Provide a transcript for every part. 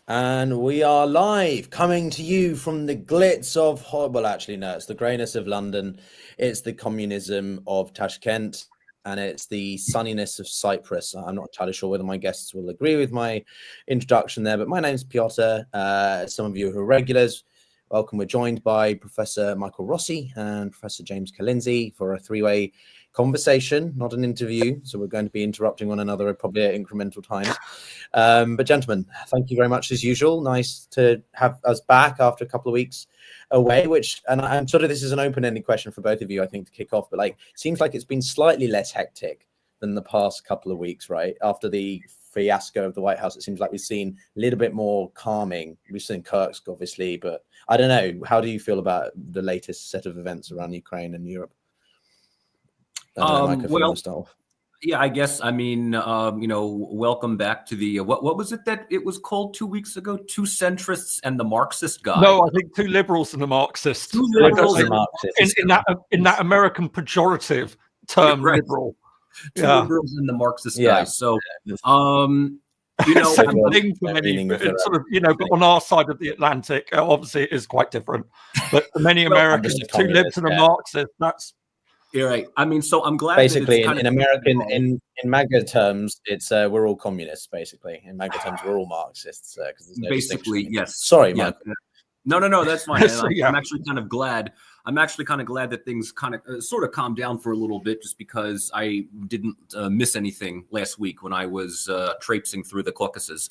And we are live, coming to you from the glitz of, well, actually, no, it's the greyness of London, it's the communism of Tashkent, and it's the sunniness of Cyprus. I'm not entirely sure whether my guests will agree with my introduction there, but my name's Pyotr. Some of you who are regulars, welcome. We're joined by Professor Michael Rossi and Professor James Kalinzi for a three-way conversation, not an interview, so we're going to be interrupting one another probably at incremental times. But gentlemen, thank you very much as usual. Nice to have us back after a couple of weeks away, and I'm sort of, this is an open-ended question for both of you, I think, to kick off, but like, seems like it's been slightly less hectic than the past couple of weeks, right? After the fiasco of the White House, it seems like we've seen a little bit more calming. We've seen Kursk, obviously, but I don't know. How do you feel about the latest set of events around Ukraine and Europe? Yeah, I guess, I mean, welcome back to the, what was it that it was called 2 weeks ago? Two centrists and the Marxist guy. No, I think two liberals and the Marxist. Two liberals and Marxist. In that American pejorative term, right. Liberal. Two liberals and the Marxist guy. So, same thing for many, sort of, but on our side of the Atlantic, obviously it is quite different. But for many Americans, two libs and a Marxist, that's... You're right. I mean, so I'm glad. Basically, in American, in MAGA terms, it's we're all communists. Basically, in MAGA terms, we're all Marxists. No basically, yes. Sorry, Mike. No, that's fine. I'm actually kind of glad. I'm actually kind of glad that things kind of sort of calmed down for a little bit, just because I didn't miss anything last week when I was traipsing through the Caucasus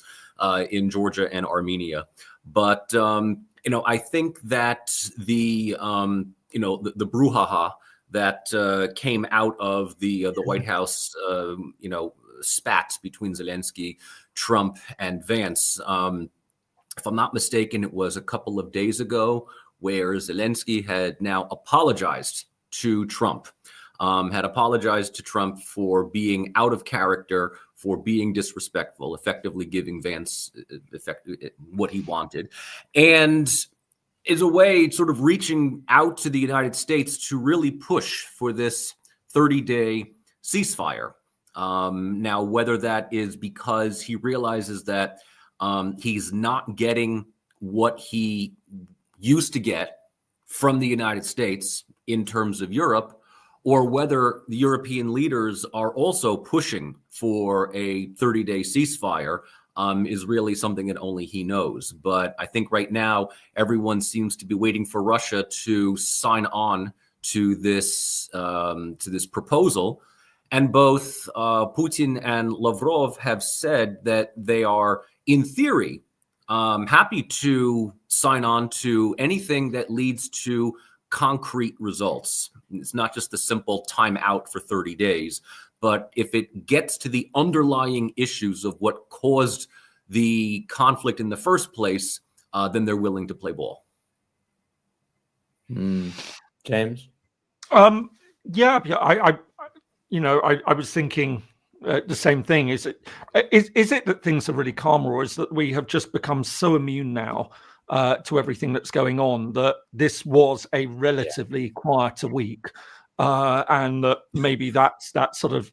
in Georgia and Armenia. But I think that the brouhaha that came out of the White House, spat between Zelensky, Trump, and Vance. If I'm not mistaken, it was a couple of days ago where Zelensky had now apologized to Trump, for being out of character, for being disrespectful, effectively giving Vance what he wanted. And is a way sort of reaching out to the United States to really push for this 30-day ceasefire. Now, whether that is because he realizes that he's not getting what he used to get from the United States in terms of Europe, or whether the European leaders are also pushing for a 30-day ceasefire, is really something that only he knows. But I think right now everyone seems to be waiting for Russia to sign on to this proposal, and both Putin and Lavrov have said that they are, in theory, happy to sign on to anything that leads to concrete results. It's not just a simple time out for 30 days. But if it gets to the underlying issues of what caused the conflict in the first place, then they're willing to play ball. James? I was thinking the same thing. Is it that things are really calmer, or is that we have just become so immune now to everything that's going on that this was a relatively quieter week? And that maybe that's that sort of,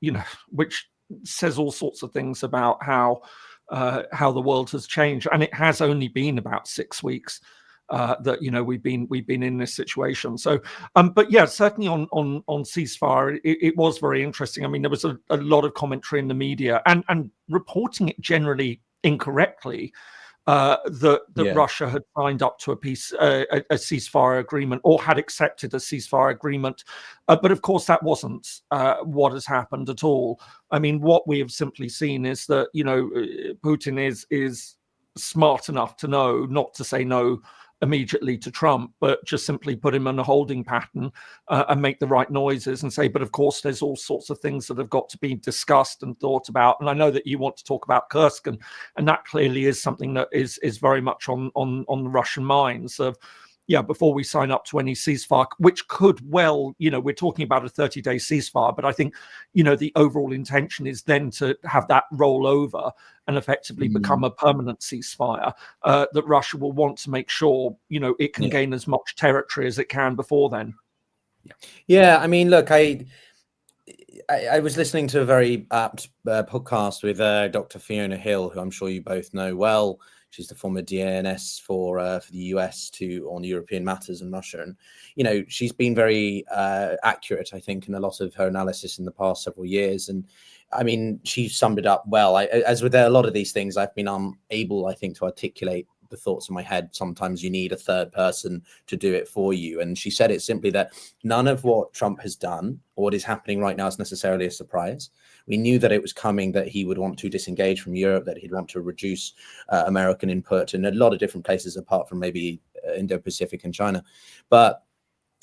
which says all sorts of things about how the world has changed, and it has only been about 6 weeks that we've been in this situation. So, but yeah, certainly on ceasefire, it was very interesting. I mean, there was a lot of commentary in the media and reporting it generally incorrectly. That Russia had signed up to a ceasefire agreement, or had accepted a ceasefire agreement. But of course, that wasn't what has happened at all. I mean, what we have simply seen is that, Putin is smart enough to know not to say no immediately to Trump, but just simply put him in a holding pattern and make the right noises and say, but of course, there's all sorts of things that have got to be discussed and thought about. And I know that you want to talk about Kursk, and that clearly is something that is very much on the Russian minds of, before we sign up to any ceasefire, which could well, we're talking about a 30-day ceasefire, but I think, the overall intention is then to have that roll over and effectively become a permanent ceasefire, that Russia will want to make sure, it can gain as much territory as it can before then. Yeah, I mean, look, I was listening to a very apt podcast with Dr. Fiona Hill, who I'm sure you both know well. She's the former DNS for the US on European matters and Russia. And, you know, she's been very accurate, I think, in a lot of her analysis in the past several years. And I mean, she summed it up well. As with a lot of these things, I've been unable, I think, to articulate the thoughts in my head. Sometimes you need a third person to do it for you. And she said it simply that none of what Trump has done or what is happening right now is necessarily a surprise. We knew that it was coming, that he would want to disengage from Europe, that he'd want to reduce American input in a lot of different places apart from maybe Indo-Pacific and China. But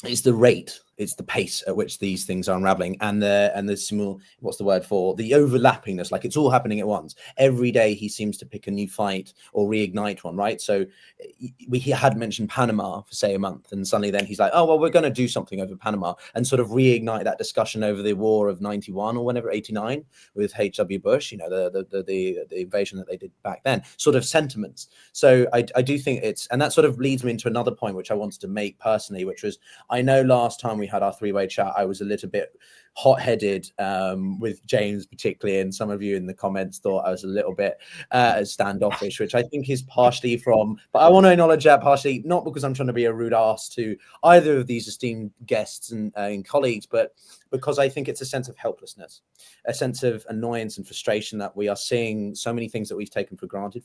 it's the rate, it's the pace at which these things are unraveling, and the simul, what's the word for the overlappingness, like it's all happening at once. Every day he seems to pick a new fight or reignite one, right? So he had mentioned Panama for say a month, and suddenly then he's like, oh well, we're going to do something over Panama, and sort of reignite that discussion over the war of 91 or whenever, 89, with H.W. Bush, you know, the invasion that they did back then, sort of sentiments. So I do think and that sort of leads me into another point which I wanted to make personally, which was, I know last time we had our three-way chat, I was a little bit hot-headed with James particularly, and some of you in the comments thought I was a little bit standoffish, which I think is partially but I want to acknowledge that partially, not because I'm trying to be a rude ass to either of these esteemed guests and colleagues, but because I think it's a sense of helplessness, a sense of annoyance and frustration that we are seeing so many things that we've taken for granted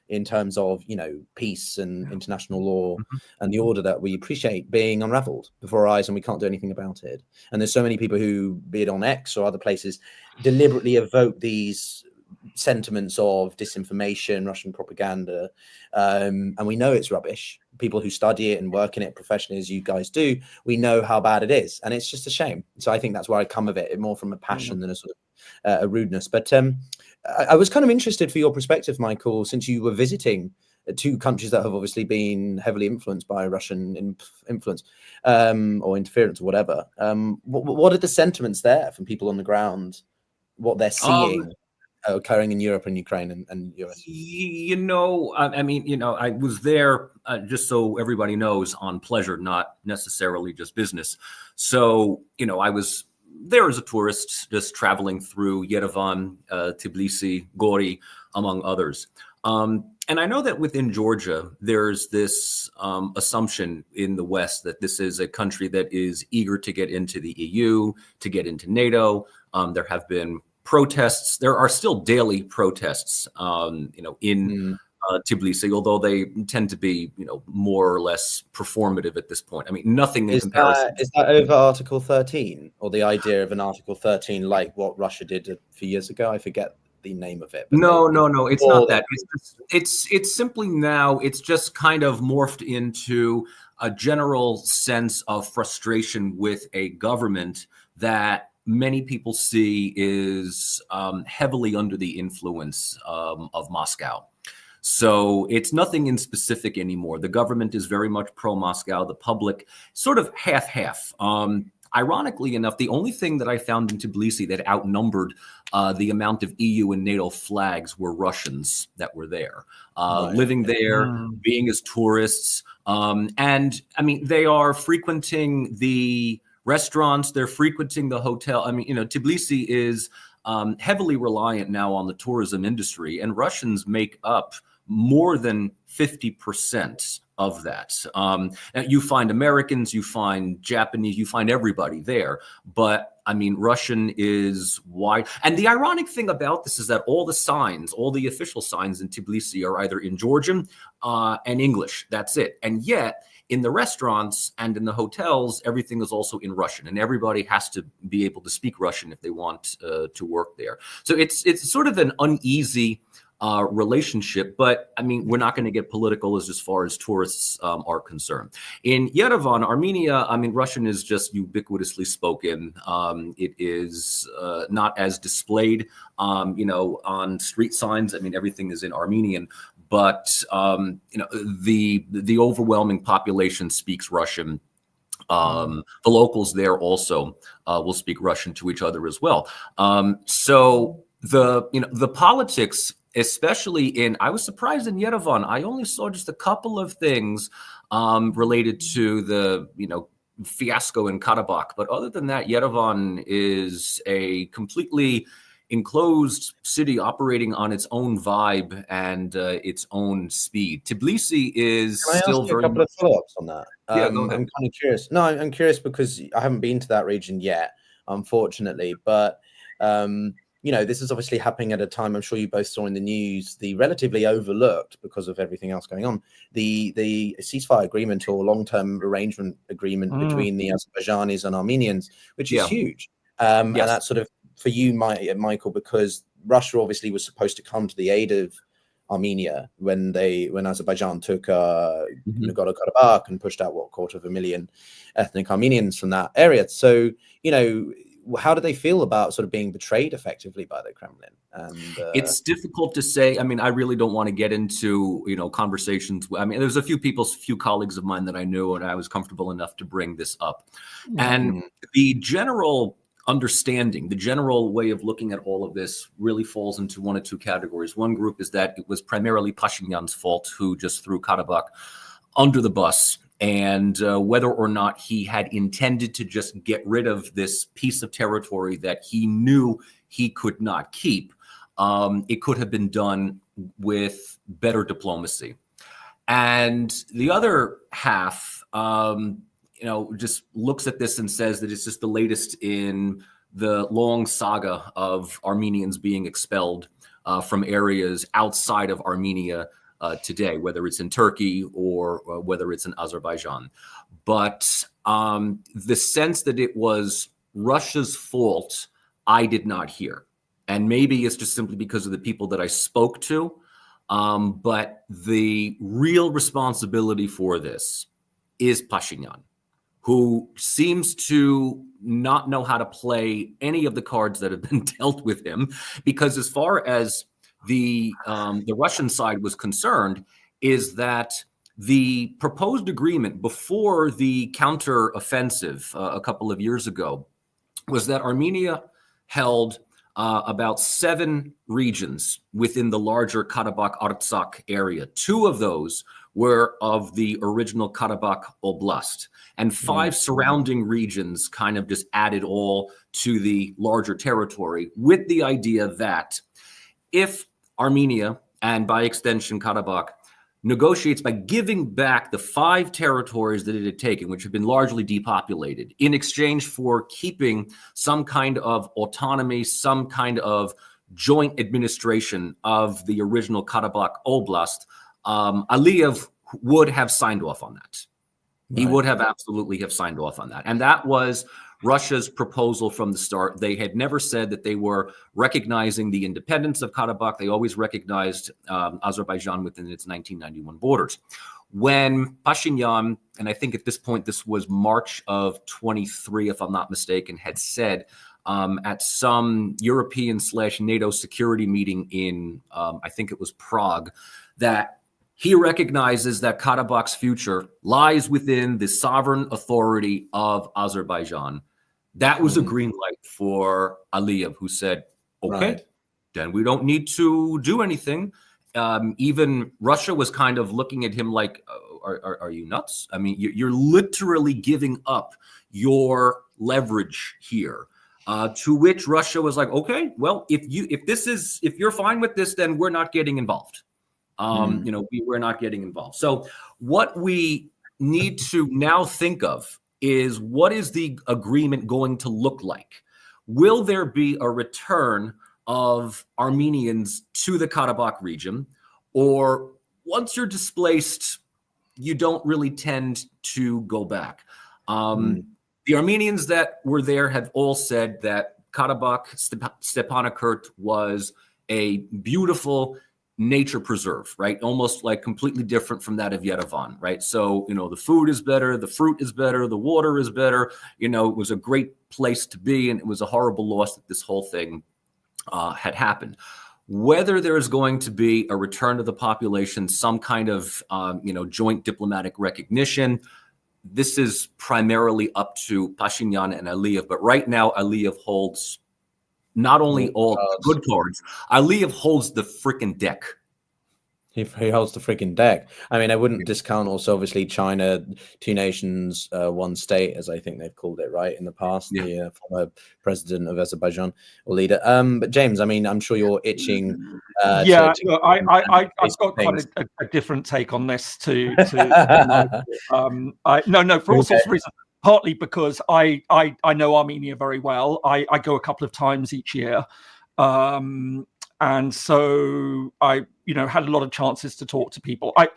in terms of, you know, peace and international law and the order that we appreciate being unraveled before our eyes, and we can't do anything about it. And there's so many people who, be it on X or other places, deliberately evoke these sentiments of disinformation, Russian propaganda, and we know it's rubbish. People who study it and work in it professionally, as you guys do, we know how bad it is, and it's just a shame. So I think that's where I come of it, more from a passion than a sort of a rudeness. But I was kind of interested for your perspective, Michael, since you were visiting two countries that have obviously been heavily influenced by Russian influence or interference or whatever. What are the sentiments there from people on the ground, what they're seeing occurring in Europe and Ukraine and US? You know, I mean, you know, I was there, just so everybody knows, on pleasure, not necessarily just business. So, you know, I was there as a tourist, just traveling through Yerevan, Tbilisi, Gori, among others. And I know that within Georgia, there's this assumption in the West that this is a country that is eager to get into the EU, to get into NATO. There have been protests. There are still daily protests, you know, in Tbilisi, although they tend to be, you know, more or less performative at this point. I mean, nothing in comparison. Is that over Article 13, or the idea of an Article 13 like what Russia did a few years ago? I forget the name of it. No, it's not that. It's simply now, it's just kind of morphed into a general sense of frustration with a government that many people see is heavily under the influence of Moscow. So it's nothing in specific anymore. The government is very much pro-Moscow, the public sort of half-half. Ironically enough, the only thing that I found in Tbilisi that outnumbered the amount of EU and NATO flags were Russians that were there, living there, being as tourists. And I mean, they are frequenting the restaurants, they're frequenting the hotel. I mean, you know, Tbilisi is heavily reliant now on the tourism industry, and Russians make up more than 50% of that. You find Americans, you find Japanese, you find everybody there. But I mean, Russian is wide. And the ironic thing about this is that all the signs, all the official signs in Tbilisi are either in Georgian and English. That's it. And yet, in the restaurants and in the hotels, everything is also in Russian, and everybody has to be able to speak Russian if they want to work there. So it's sort of an uneasy relationship, but I mean, we're not going to get political as far as tourists are concerned. In Yerevan, Armenia, I mean, Russian is just ubiquitously spoken. It is not as displayed, you know, on street signs. I mean, everything is in Armenian, but you know, the overwhelming population speaks Russian. The locals there also will speak Russian to each other as well. So the politics, especially I was surprised in Yerevan. I only saw just a couple of things related to the, you know, fiasco in Karabakh. But other than that, Yerevan is a completely enclosed city operating on its own vibe and its own speed. Tbilisi is Can I still ask you a very couple of follow-ups on that? Yeah, go ahead. I'm kind of curious. No, I'm curious because I haven't been to that region yet, unfortunately. But this is obviously happening at a time, I'm sure you both saw in the news, the relatively overlooked, because of everything else going on, the ceasefire agreement or long-term arrangement agreement between the Azerbaijanis and Armenians, which is huge. And that's sort of for you, Michael, because Russia obviously was supposed to come to the aid of Armenia when Azerbaijan took Nagorno-Karabakh and pushed out 250,000 ethnic Armenians from that area. So how do they feel about sort of being betrayed effectively by the Kremlin? And it's difficult to say. I mean, I really don't want to get into conversations. I mean, there's a few colleagues of mine that I knew, and I was comfortable enough to bring this up. And the general understanding, the general way of looking at all of this really falls into one of two categories. One group is that it was primarily Pashinyan's fault, who just threw Karabakh under the bus. And whether or not he had intended to just get rid of this piece of territory that he knew he could not keep, it could have been done with better diplomacy. And the other half, just looks at this and says that it's just the latest in the long saga of Armenians being expelled from areas outside of Armenia today, whether it's in Turkey or whether it's in Azerbaijan. But the sense that it was Russia's fault, I did not hear. And maybe it's just simply because of the people that I spoke to. But the real responsibility for this is Pashinyan, who seems to not know how to play any of the cards that have been dealt with him, because as far as the Russian side was concerned, is that the proposed agreement before the counter-offensive a couple of years ago was that Armenia held about 7 regions within the larger Karabakh-Artsakh area. 2 of those were of the original Karabakh Oblast, and 5 surrounding regions kind of just added all to the larger territory, with the idea that if Armenia, and by extension Karabakh, negotiates by giving back the 5 territories that it had taken, which have been largely depopulated, in exchange for keeping some kind of autonomy, some kind of joint administration of the original Karabakh Oblast, Aliyev would have signed off on that. Right. He would have absolutely have signed off on that. And that was Russia's proposal from the start. They had never said that they were recognizing the independence of Karabakh. They always recognized Azerbaijan within its 1991 borders. When Pashinyan, and I think at this point this was March of 23, if I'm not mistaken, had said at some European/NATO security meeting in, I think it was Prague, that he recognizes that Karabakh's future lies within the sovereign authority of Azerbaijan. That was a green light for Aliyev, who said, okay, then we don't need to do anything. Even Russia was kind of looking at him like, are you nuts? I mean, you're literally giving up your leverage here. To which Russia was like, okay, well, if you're fine with this, then we're not getting involved. We're not getting involved. So what we need to now think of is, what is the agreement going to look like? Will there be a return of Armenians to the Karabakh region? Or once you're displaced, you don't really tend to go back? The Armenians that were there have all said that Karabakh, Stepanakert, was a beautiful nature preserve, right? Almost like completely different from that of Yerevan, right? So, the food is better, the fruit is better, the water is better. It was a great place to be, and it was a horrible loss that this whole thing had happened. Whether there is going to be a return to the population, some kind of, joint diplomatic recognition, this is primarily up to Pashinyan and Aliyev. But right now, Aliyev holds not only all the good cards, Aliyev holds the freaking deck. He holds the freaking deck. I mean, I wouldn't discount also, obviously, China, two nations, one state, as I think they've called it, right, in the past, the former president of Azerbaijan or leader. But James, I mean, I'm sure you're itching. I've got quite a different take on this to no, for all sorts of reasons. Partly because I know Armenia very well. I go a couple of times each year. And so I, had a lot of chances to talk to people. I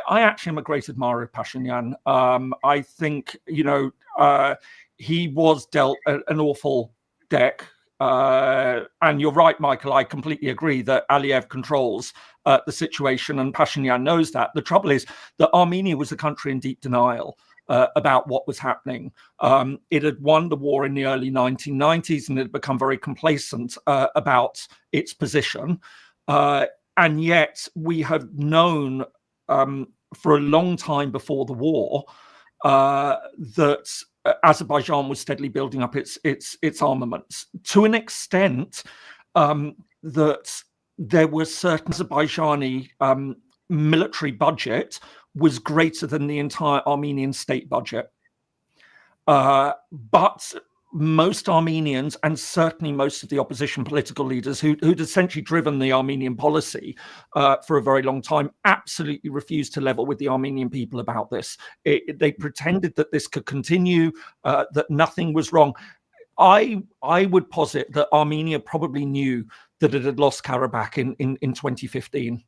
actually am a great admirer of Pashinyan. I think, he was dealt an awful deck. And you're right, Michael. I completely agree that Aliyev controls the situation, and Pashinyan knows that. The trouble is that Armenia was a country in deep denial about what was happening. It had won the war in the early 1990s, and it had become very complacent about its position. And yet we have known for a long time before the war that Azerbaijan was steadily building up its armaments to an extent that there was certain Azerbaijani military budget was greater than the entire Armenian state budget. But most Armenians, and certainly most of the opposition political leaders who'd essentially driven the Armenian policy for a very long time, absolutely refused to level with the Armenian people about this. They pretended that this could continue, that nothing was wrong. I would posit that Armenia probably knew that it had lost Karabakh in 2015,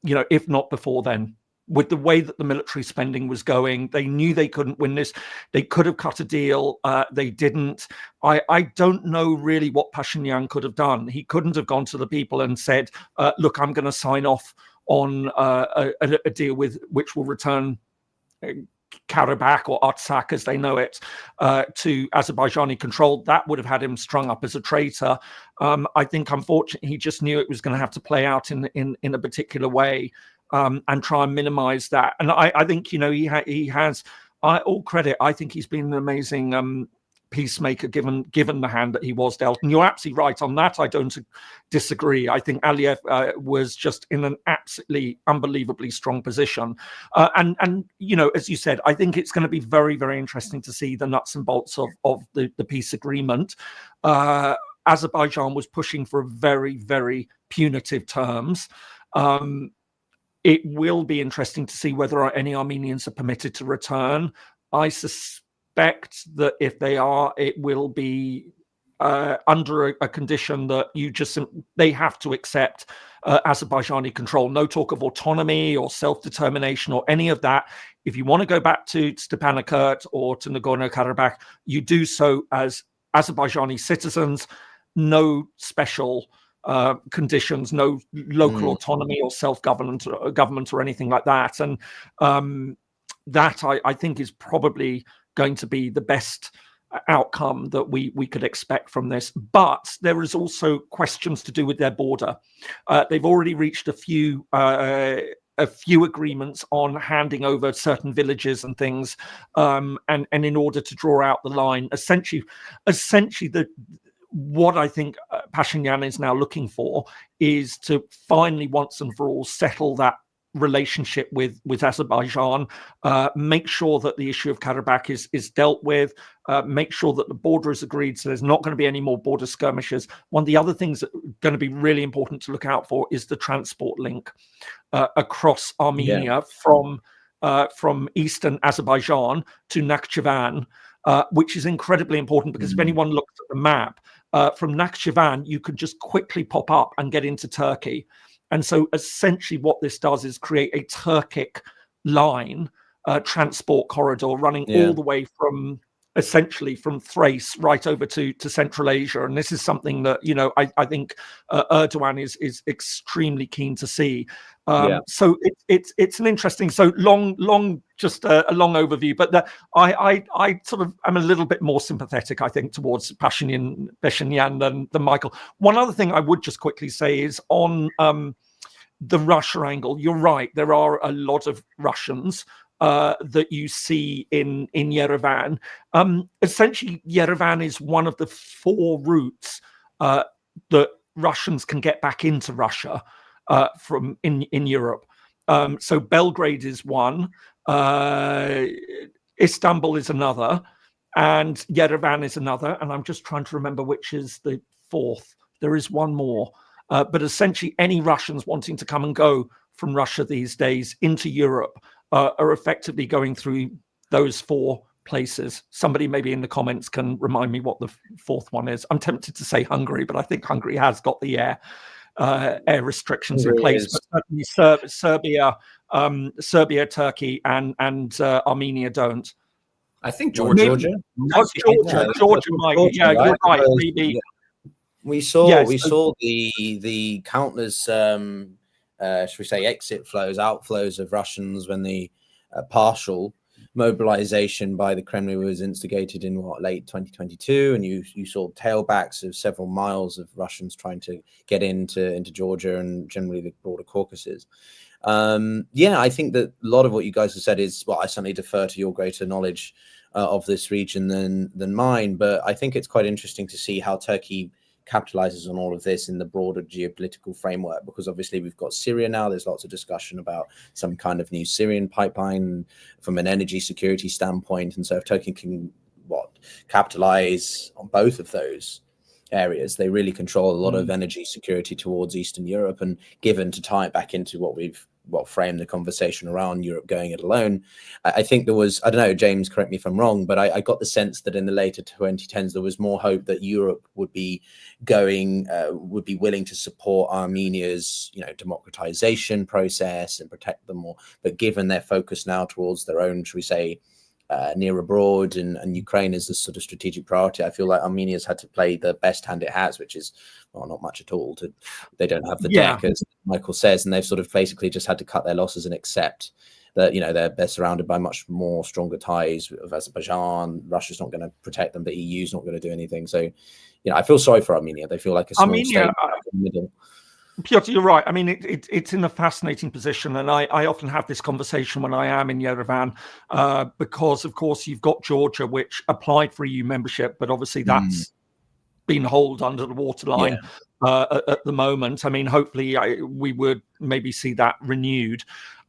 if not before then. With the way that the military spending was going, they knew they couldn't win this. They could have cut a deal. They didn't. I don't know really what Pashinyan could have done. He couldn't have gone to the people and said, look, I'm going to sign off on a deal with which will return Karabakh or Artsakh, as they know it, to Azerbaijani control. That would have had him strung up as a traitor. I think, unfortunately, he just knew it was going to have to play out in a particular way. And try and minimize that. And I think, he has all credit. I think he's been an amazing peacemaker given the hand that he was dealt. And you're absolutely right on that. I don't disagree. I think Aliyev was just in an absolutely unbelievably strong position. And as you said, I think it's going to be very, very interesting to see the nuts and bolts of the peace agreement. Azerbaijan was pushing for very, very punitive terms. It will be interesting to see whether any Armenians are permitted to return. I suspect that if they are, it will be under a condition that they have to accept Azerbaijani control. No talk of autonomy or self-determination or any of that. If you want to go back to Stepanakert or to Nagorno-Karabakh, you do so as Azerbaijani citizens. No special conditions, no local autonomy or self-government government or anything like that. And that I think is probably going to be the best outcome that we could expect from this. But there is also questions to do with their border. They've already reached a few agreements on handing over certain villages and things, and in order to draw out the line, essentially what I think Pashinyan is now looking for is to finally, once and for all, settle that relationship with Azerbaijan, make sure that the issue of Karabakh is dealt with, make sure that the border is agreed so there's not going to be any more border skirmishes. One of the other things that are going to be really important to look out for is the transport link across Armenia from eastern Azerbaijan to Nakhchivan, which is incredibly important because if anyone looks at the map, from Nakhchivan, you could just quickly pop up and get into Turkey. And so essentially what this does is create a Turkic line, transport corridor running all the way from Thrace right over to Central Asia. And this is something that, I think Erdogan is extremely keen to see. So it's an interesting, so long, just a long overview, but I sort of am a little bit more sympathetic, I think, towards Pashinyan than Michael. One other thing I would just quickly say is on the Russia angle. You're right, there are a lot of Russians that you see in Yerevan. Essentially, Yerevan is one of the 4 routes that Russians can get back into Russia from in Europe. So Belgrade is one, Istanbul is another, and Yerevan is another. And I'm just trying to remember which is the fourth. There is one more. But essentially, any Russians wanting to come and go from Russia these days into Europe are effectively going through those four places. Somebody maybe in the comments can remind me what the fourth one is. I'm tempted to say Hungary, but I think Hungary has got the air restrictions in place. But certainly Serbia, Turkey, and Armenia don't. I think Georgia. Georgia might. Yeah, right? You're right. Maybe. Yeah. We saw the countless, should we say, exit flows, outflows of Russians when the partial mobilization by the Kremlin was instigated in late 2022, and you saw tailbacks of several miles of Russians trying to get into Georgia and generally the broader Caucasus. I think that a lot of what you guys have said is, well, I certainly defer to your greater knowledge of this region than mine, but I think it's quite interesting to see how Turkey capitalizes on all of this in the broader geopolitical framework, because obviously we've got Syria now. There's lots of discussion about some kind of new Syrian pipeline from an energy security standpoint, and so if Turkey can capitalize on both of those areas, they really control a lot of energy security towards Eastern Europe. And given to tie it back into what we've framed the conversation around Europe going it alone, I think there was, I don't know, James, correct me if I'm wrong, but I got the sense that in the later 2010s there was more hope that Europe would be willing to support Armenia's democratization process and protect them more. But given their focus now towards their own, should we say, near abroad and Ukraine is a sort of strategic priority, I feel like Armenia's had to play the best hand it has, which is not much at all. They don't have the deck, as Michael says, and they've sort of basically just had to cut their losses and accept that they're surrounded by much more stronger ties of Azerbaijan. Russia's not going to protect them. The EU's not going to do anything. So I feel sorry for Armenia. They feel like a small state in the middle. Pyotr, you're right. I mean, it's in a fascinating position, and I often have this conversation when I am in Yerevan, because, of course, you've got Georgia, which applied for EU membership, but obviously that's been hauled under the waterline at the moment. I mean, hopefully we would maybe see that renewed.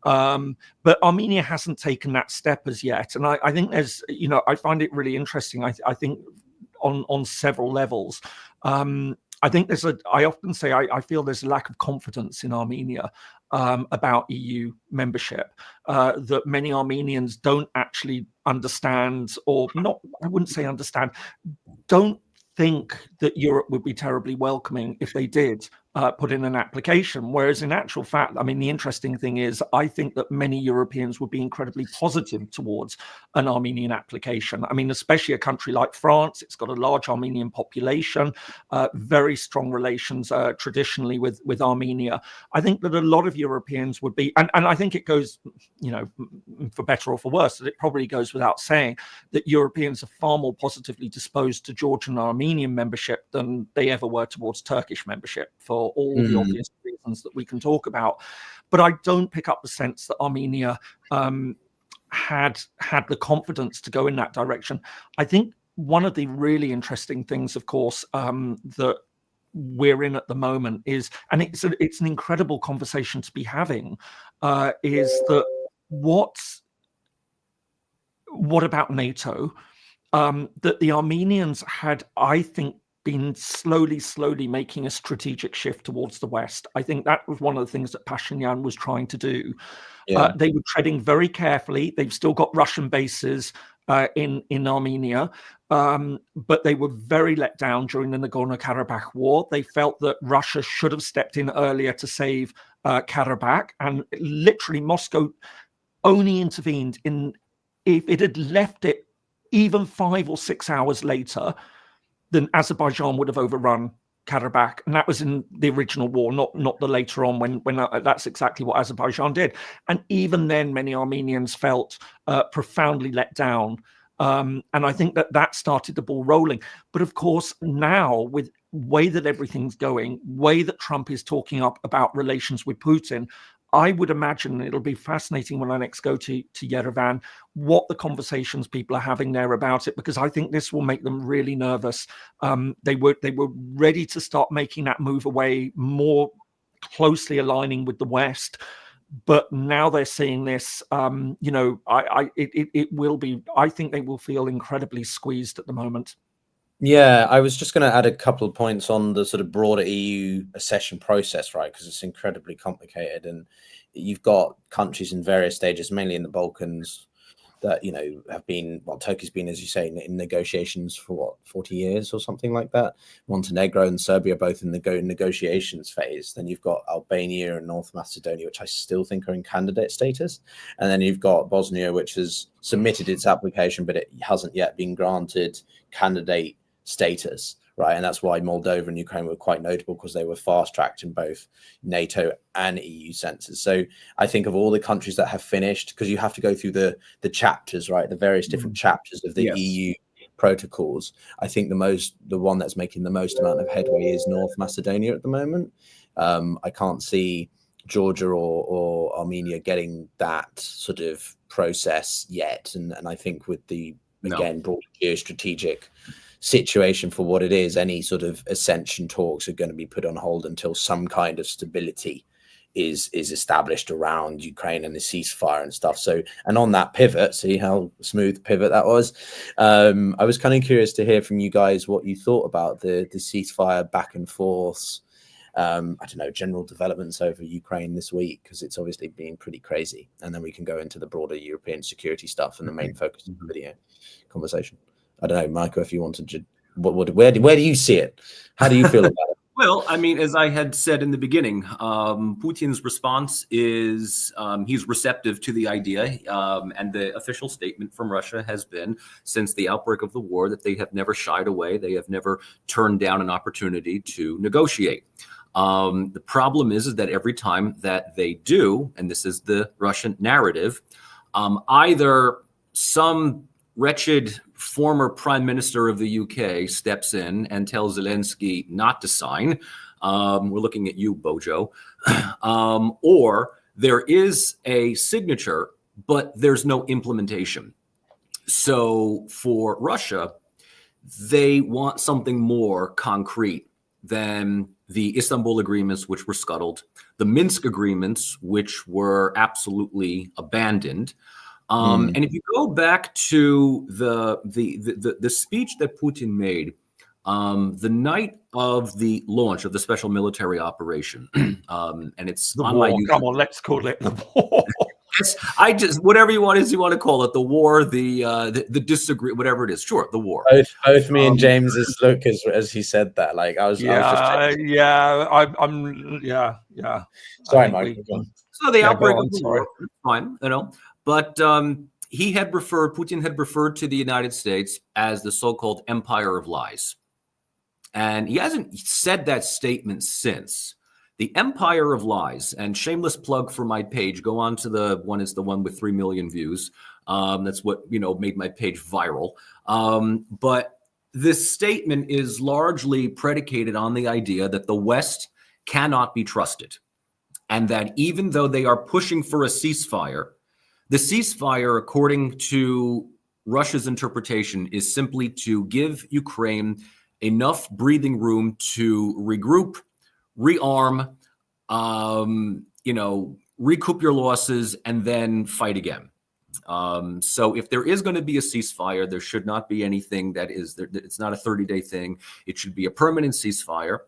But Armenia hasn't taken that step as yet, and I think there's, I find it really interesting. I think on several levels. I think I often say I feel there's a lack of confidence in Armenia about EU membership, that many Armenians don't actually understand, or not, I wouldn't say understand, don't think that Europe would be terribly welcoming if they did put in an application. Whereas in actual fact, I mean, the interesting thing is, I think that many Europeans would be incredibly positive towards an Armenian application. I mean, especially a country like France, it's got a large Armenian population, very strong relations traditionally with Armenia. I think that a lot of Europeans would be, and I think it goes, for better or for worse, that it probably goes without saying that Europeans are far more positively disposed to Georgian and Armenian membership than they ever were towards Turkish membership, for all the obvious reasons that we can talk about. But I don't pick up the sense that Armenia had the confidence to go in that direction. I think one of the really interesting things, of course, that we're in at the moment is, and it's an incredible conversation to be having, is that what about NATO? That the Armenians had, I think, been slowly making a strategic shift towards the West. I think that was one of the things that Pashinyan was trying to do. They were treading very carefully. They've still got Russian bases in Armenia, but they were very let down during the Nagorno-Karabakh war. They felt that Russia should have stepped in earlier to save Karabakh, and literally Moscow only intervened if it had left it even 5 or 6 hours later, then Azerbaijan would have overrun Karabakh, and that was in the original war, not the later on when that's exactly what Azerbaijan did. And even then, many Armenians felt profoundly let down, and I think that started the ball rolling. But of course, now with way that everything's going, way that Trump is talking up about relations with Putin, I would imagine it'll be fascinating when I next go to Yerevan, what the conversations people are having there about it, because I think this will make them really nervous. They were ready to start making that move away, more closely aligning with the West. But now they're seeing this. It will be. I think they will feel incredibly squeezed at the moment. Yeah, I was just going to add a couple of points on the sort of broader EU accession process, right? Because it's incredibly complicated, and you've got countries in various stages, mainly in the Balkans, that have been, well, Turkey's been, as you say, in negotiations for 40 years or something like that. Montenegro and Serbia both in the negotiations phase. Then you've got Albania and North Macedonia, which I still think are in candidate status, and then you've got Bosnia, which has submitted its application, but it hasn't yet been granted candidate status, right? And that's why Moldova and Ukraine were quite notable, because they were fast-tracked in both NATO and EU senses. So I think of all the countries that have finished, because you have to go through the chapters, right? The various different chapters of the EU protocols. I think the one that's making the most amount of headway is North Macedonia at the moment. I can't see Georgia or Armenia getting that sort of process yet. And I think with the, again, broad geostrategic situation for what it is, any sort of ascension talks are going to be put on hold until some kind of stability is established around Ukraine and the ceasefire and stuff. So, and on that pivot, see how smooth pivot that was. I was kind of curious to hear from you guys what you thought about the ceasefire back and forth. I don't know, general developments over Ukraine this week, because it's obviously been pretty crazy. And then we can go into the broader European security stuff and the main focus of the video conversation. I don't know, Michael, if you wanted to, where do you see it? How do you feel about it? Well, I mean, as I had said in the beginning, Putin's response is he's receptive to the idea. And the official statement from Russia has been, since the outbreak of the war, that they have never shied away. They have never turned down an opportunity to negotiate. The problem is that every time that they do, and this is the Russian narrative, either some wretched former prime minister of the UK steps in and tells Zelensky not to sign. We're looking at you, Bojo. Or there is a signature, but there's no implementation. So for Russia, they want something more concrete than the Istanbul agreements, which were scuttled, the Minsk agreements, which were absolutely abandoned. And if you go back to the speech that Putin made the night of the launch of the special military operation, and it's the on war. my YouTube. Come on, let's call it the war. I just, whatever you want to call it, the war, the disagree, whatever it is. Sure, the war. Both me and James's look as he said that. Like I was just sorry, Michael. So the outbreak of the war, fine, but Putin had referred to the United States as the so-called empire of lies. And he hasn't said that statement since. The empire of lies, and shameless plug for my page, go on to the one with 3 million views. That's what, made my page viral. But this statement is largely predicated on the idea that the West cannot be trusted. And that even though they are pushing for a ceasefire, the ceasefire, according to Russia's interpretation, is simply to give Ukraine enough breathing room to regroup, rearm, recoup your losses, and then fight again. So if there is going to be a ceasefire, there should not be anything that is, it's not a 30-day thing. It should be a permanent ceasefire.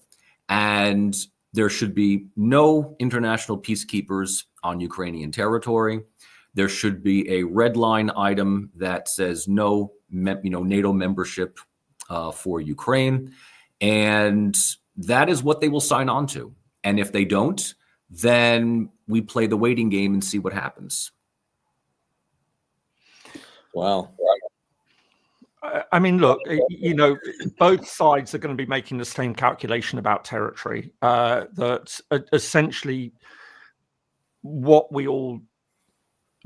And there should be no international peacekeepers on Ukrainian territory. There should be a red line item that says no, NATO membership for Ukraine. And that is what they will sign on to. And if they don't, then we play the waiting game and see what happens. Wow. I mean, look, both sides are going to be making the same calculation about territory. That essentially what we all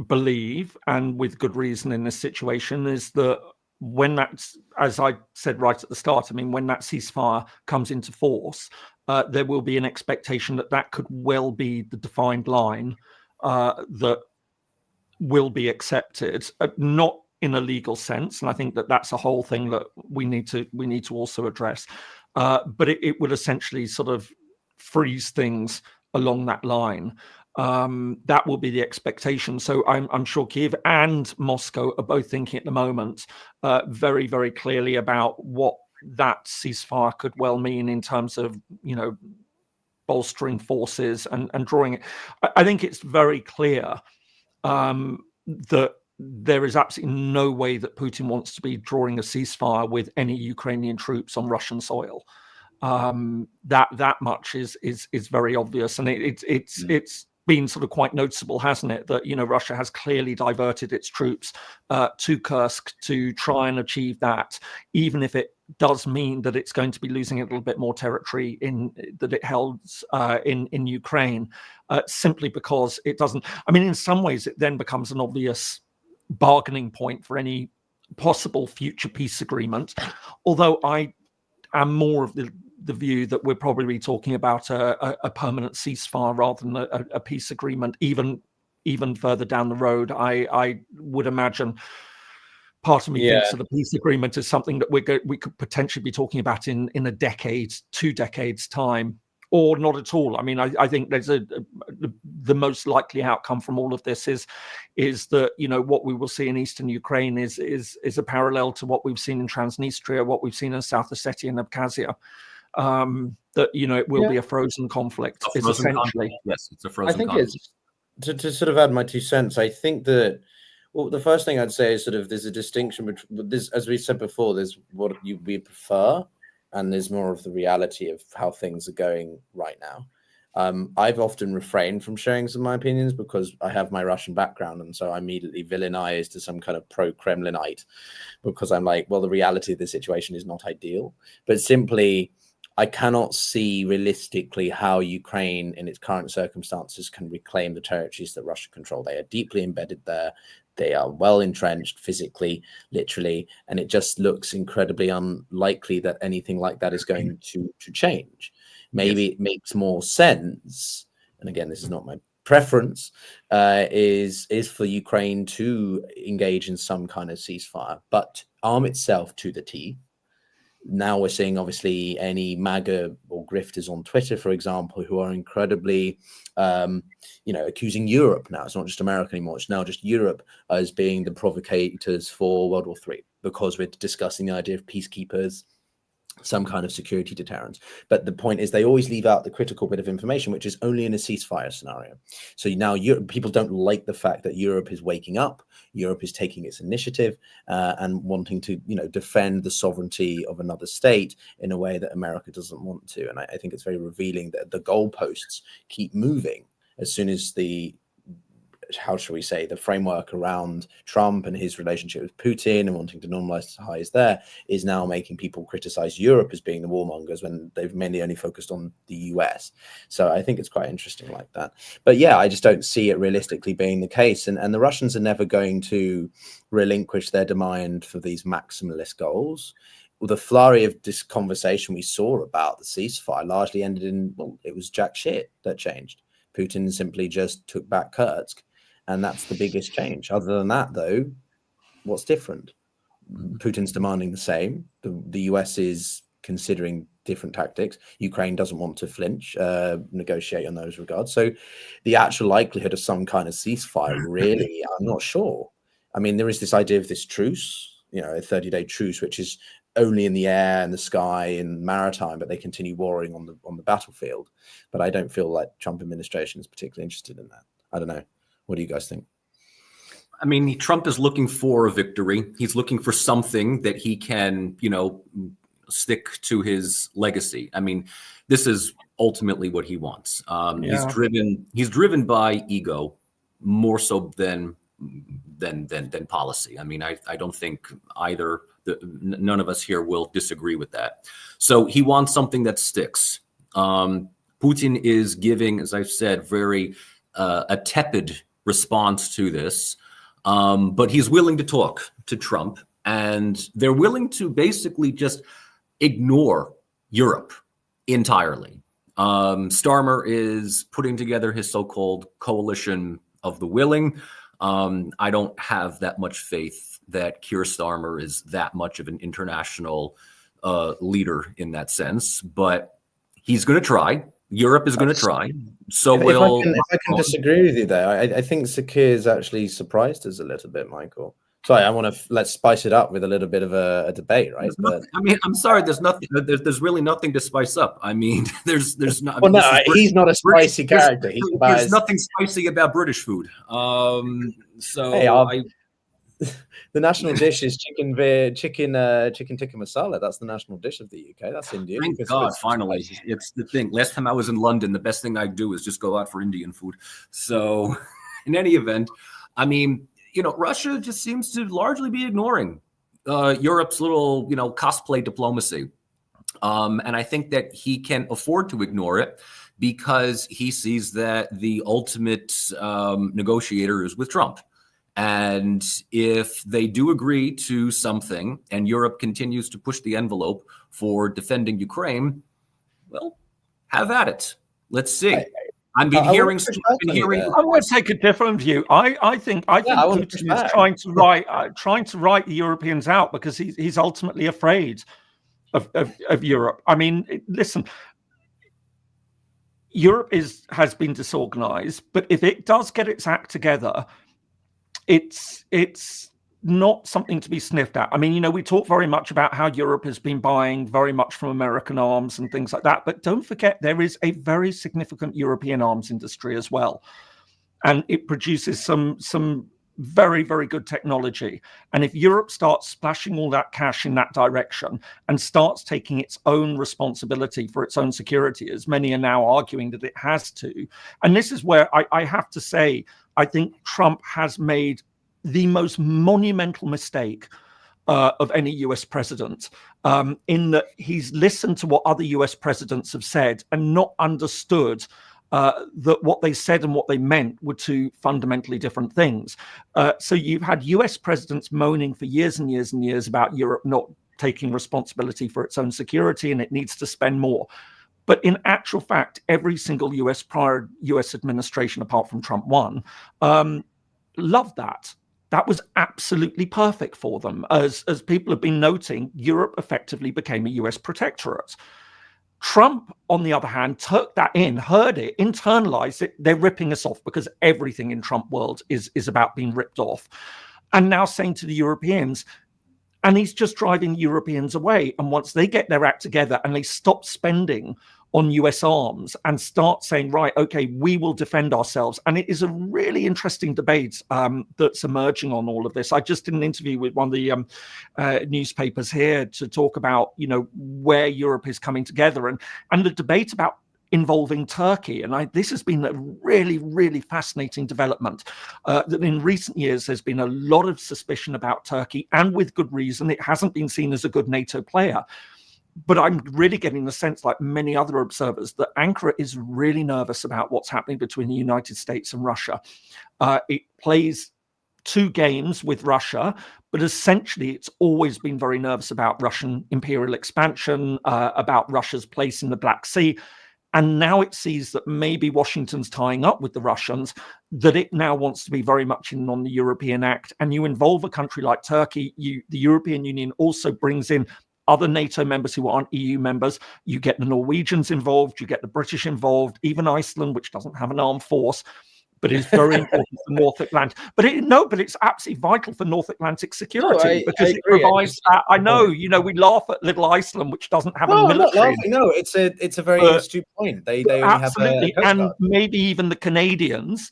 believe, and with good reason in this situation, is that when that's, as I said right at the start, when that ceasefire comes into force, there will be an expectation that could well be the defined line that will be accepted, not in a legal sense, and I think that's a whole thing that we need to also address. But it would essentially sort of freeze things along that line. That will be the expectation. So I'm sure Kiev and Moscow are both thinking at the moment very, very clearly about what that ceasefire could well mean in terms of, bolstering forces and drawing it. I think it's very clear that there is absolutely no way that Putin wants to be drawing a ceasefire with any Ukrainian troops on Russian soil. That much is very obvious, and it's been sort of quite noticeable, hasn't it, that Russia has clearly diverted its troops to Kursk to try and achieve that, even if it does mean that it's going to be losing a little bit more territory that it held in Ukraine, simply because it doesn't. I mean, in some ways, it then becomes an obvious bargaining point for any possible future peace agreement. Although I am more of the view that we're probably talking about a permanent ceasefire rather than a peace agreement, even further down the road. I would imagine part of me thinks that a peace agreement is something that we could potentially be talking about in a decade, 2 decades time, or not at all. I mean, I think there's the most likely outcome from all of this is that what we will see in eastern Ukraine is a parallel to what we've seen in Transnistria, what we've seen in South Ossetia and Abkhazia. That it will be a frozen conflict. Essentially. Yes, it's a frozen conflict. I think it's to sort of add my 2 cents. I think that the first thing I'd say is sort of there's a distinction between this, as we said before. There's what we prefer, and there's more of the reality of how things are going right now. I've often refrained from sharing some of my opinions because I have my Russian background, and so I immediately villainize to some kind of pro-Kremlinite because I'm like, well, the reality of the situation is not ideal, but simply I cannot see realistically how Ukraine in its current circumstances can reclaim the territories that Russia control. They are deeply embedded there. They are well entrenched physically, literally, and it just looks incredibly unlikely that anything like that is going to change. Maybe it makes more sense, and again, this is not my preference, is for Ukraine to engage in some kind of ceasefire, but arm itself to the teeth. Now we're seeing, obviously, any MAGA or grifters on Twitter, for example, who are incredibly, accusing Europe now. It's not just America anymore. It's now just Europe as being the provocators for World War III because we're discussing the idea of peacekeepers, some kind of security deterrence. But the point is they always leave out the critical bit of information, which is only in a ceasefire scenario. So now people don't like the fact that Europe is waking up. Europe is taking its initiative and wanting to, defend the sovereignty of another state in a way that America doesn't want to. And I think it's very revealing that the goalposts keep moving as soon as the framework around Trump and his relationship with Putin and wanting to normalize ties there is now making people criticize Europe as being the warmongers when they've mainly only focused on the US. So I think it's quite interesting like that. But yeah, I just don't see it realistically being the case. And the Russians are never going to relinquish their demand for these maximalist goals. Well, the flurry of this conversation we saw about the ceasefire largely ended in, it was jack shit that changed. Putin simply just took back Kursk. And that's the biggest change. Other than that, though, what's different? Putin's demanding the same. The US is considering different tactics. Ukraine doesn't want to flinch, negotiate on those regards. So the actual likelihood of some kind of ceasefire, really, I'm not sure. I mean, there is this idea of this truce, a 30-day truce, which is only in the air and the sky and maritime, but they continue warring on the battlefield. But I don't feel like Trump administration is particularly interested in that. I don't know. What do you guys think? I mean, Trump is looking for a victory. He's looking for something that he can, stick to his legacy. I mean, this is ultimately what he wants. He's driven by ego more so than policy. I mean, I don't think none of us here will disagree with that. So he wants something that sticks. Putin is giving, as I've said, a tepid response to this, but he's willing to talk to Trump, and they're willing to basically just ignore Europe entirely. Starmer is putting together his so-called coalition of the willing. I don't have that much faith that Keir Starmer is that much of an international leader in that sense, but he's going to try. Europe is going to try. So if I can disagree with you there, I think Sakir has actually surprised us a little bit, Michael. Sorry, I want to let's spice it up with a little bit of a debate, right? But I mean, I'm sorry. There's nothing. There's really nothing to spice up. I mean, there's not. Well, no, he's not a spicy character. There's nothing spicy about British food. So hey, the national dish is chicken tikka masala. That's the national dish of the UK. That's Indian. Thank God, finally. It's the thing. Last time I was in London, the best thing I do is just go out for Indian food. So, in any event, I mean, Russia just seems to largely be ignoring Europe's little, cosplay diplomacy. And I think that he can afford to ignore it because he sees that the ultimate negotiator is with Trump. And if they do agree to something and Europe continues to push the envelope for defending Ukraine, well, have at it. Let's see. I want to take a different view. I think Putin is trying to write the Europeans out because he's ultimately afraid of Europe. I mean, listen, Europe has been disorganized, but if it does get its act together, it's not something to be sniffed at. I mean, we talk very much about how Europe has been buying very much from American arms and things like that. But don't forget, there is a very significant European arms industry as well. And it produces some very, very good technology. And if Europe starts splashing all that cash in that direction and starts taking its own responsibility for its own security, as many are now arguing that it has to, and this is where I have to say, I think Trump has made the most monumental mistake of any US president, in that he's listened to what other US presidents have said and not understood that what they said and what they meant were two fundamentally different things. So you've had US presidents moaning for years and years and years about Europe not taking responsibility for its own security and it needs to spend more. But in actual fact, every single prior US administration, apart from Trump 1, loved that. That was absolutely perfect for them. As people have been noting, Europe effectively became a US protectorate. Trump, on the other hand, took that in, heard it, internalized it. They're ripping us off because everything in Trump world is about being ripped off. And now saying to the Europeans, and he's just driving Europeans away. And once they get their act together and they stop spending on US arms and start saying, right, okay, we will defend ourselves. And it is a really interesting debate that's emerging on all of this. I just did an interview with one of the newspapers here to talk about, where Europe is coming together and the debate about involving Turkey. And this has been a really, really fascinating development, that in recent years, there's been a lot of suspicion about Turkey, and with good reason. It hasn't been seen as a good NATO player. But I'm really getting the sense, like many other observers, that Ankara is really nervous about what's happening between the United States and Russia. It plays two games with Russia, but essentially it's always been very nervous about Russian imperial expansion, about Russia's place in the Black Sea. And now it sees that maybe Washington's tying up with the Russians, that it now wants to be very much in on the European Act. And you involve a country like Turkey, the European Union also brings in other NATO members who aren't EU members. You get the Norwegians involved, you get the British involved, even Iceland, which doesn't have an armed force, but is very important for North Atlantic. But it's absolutely vital for North Atlantic security because it provides that. I know, we laugh at little Iceland, which doesn't have a military. I'm not laughing. No, it's a very astute point. They only absolutely have and maybe even the Canadians.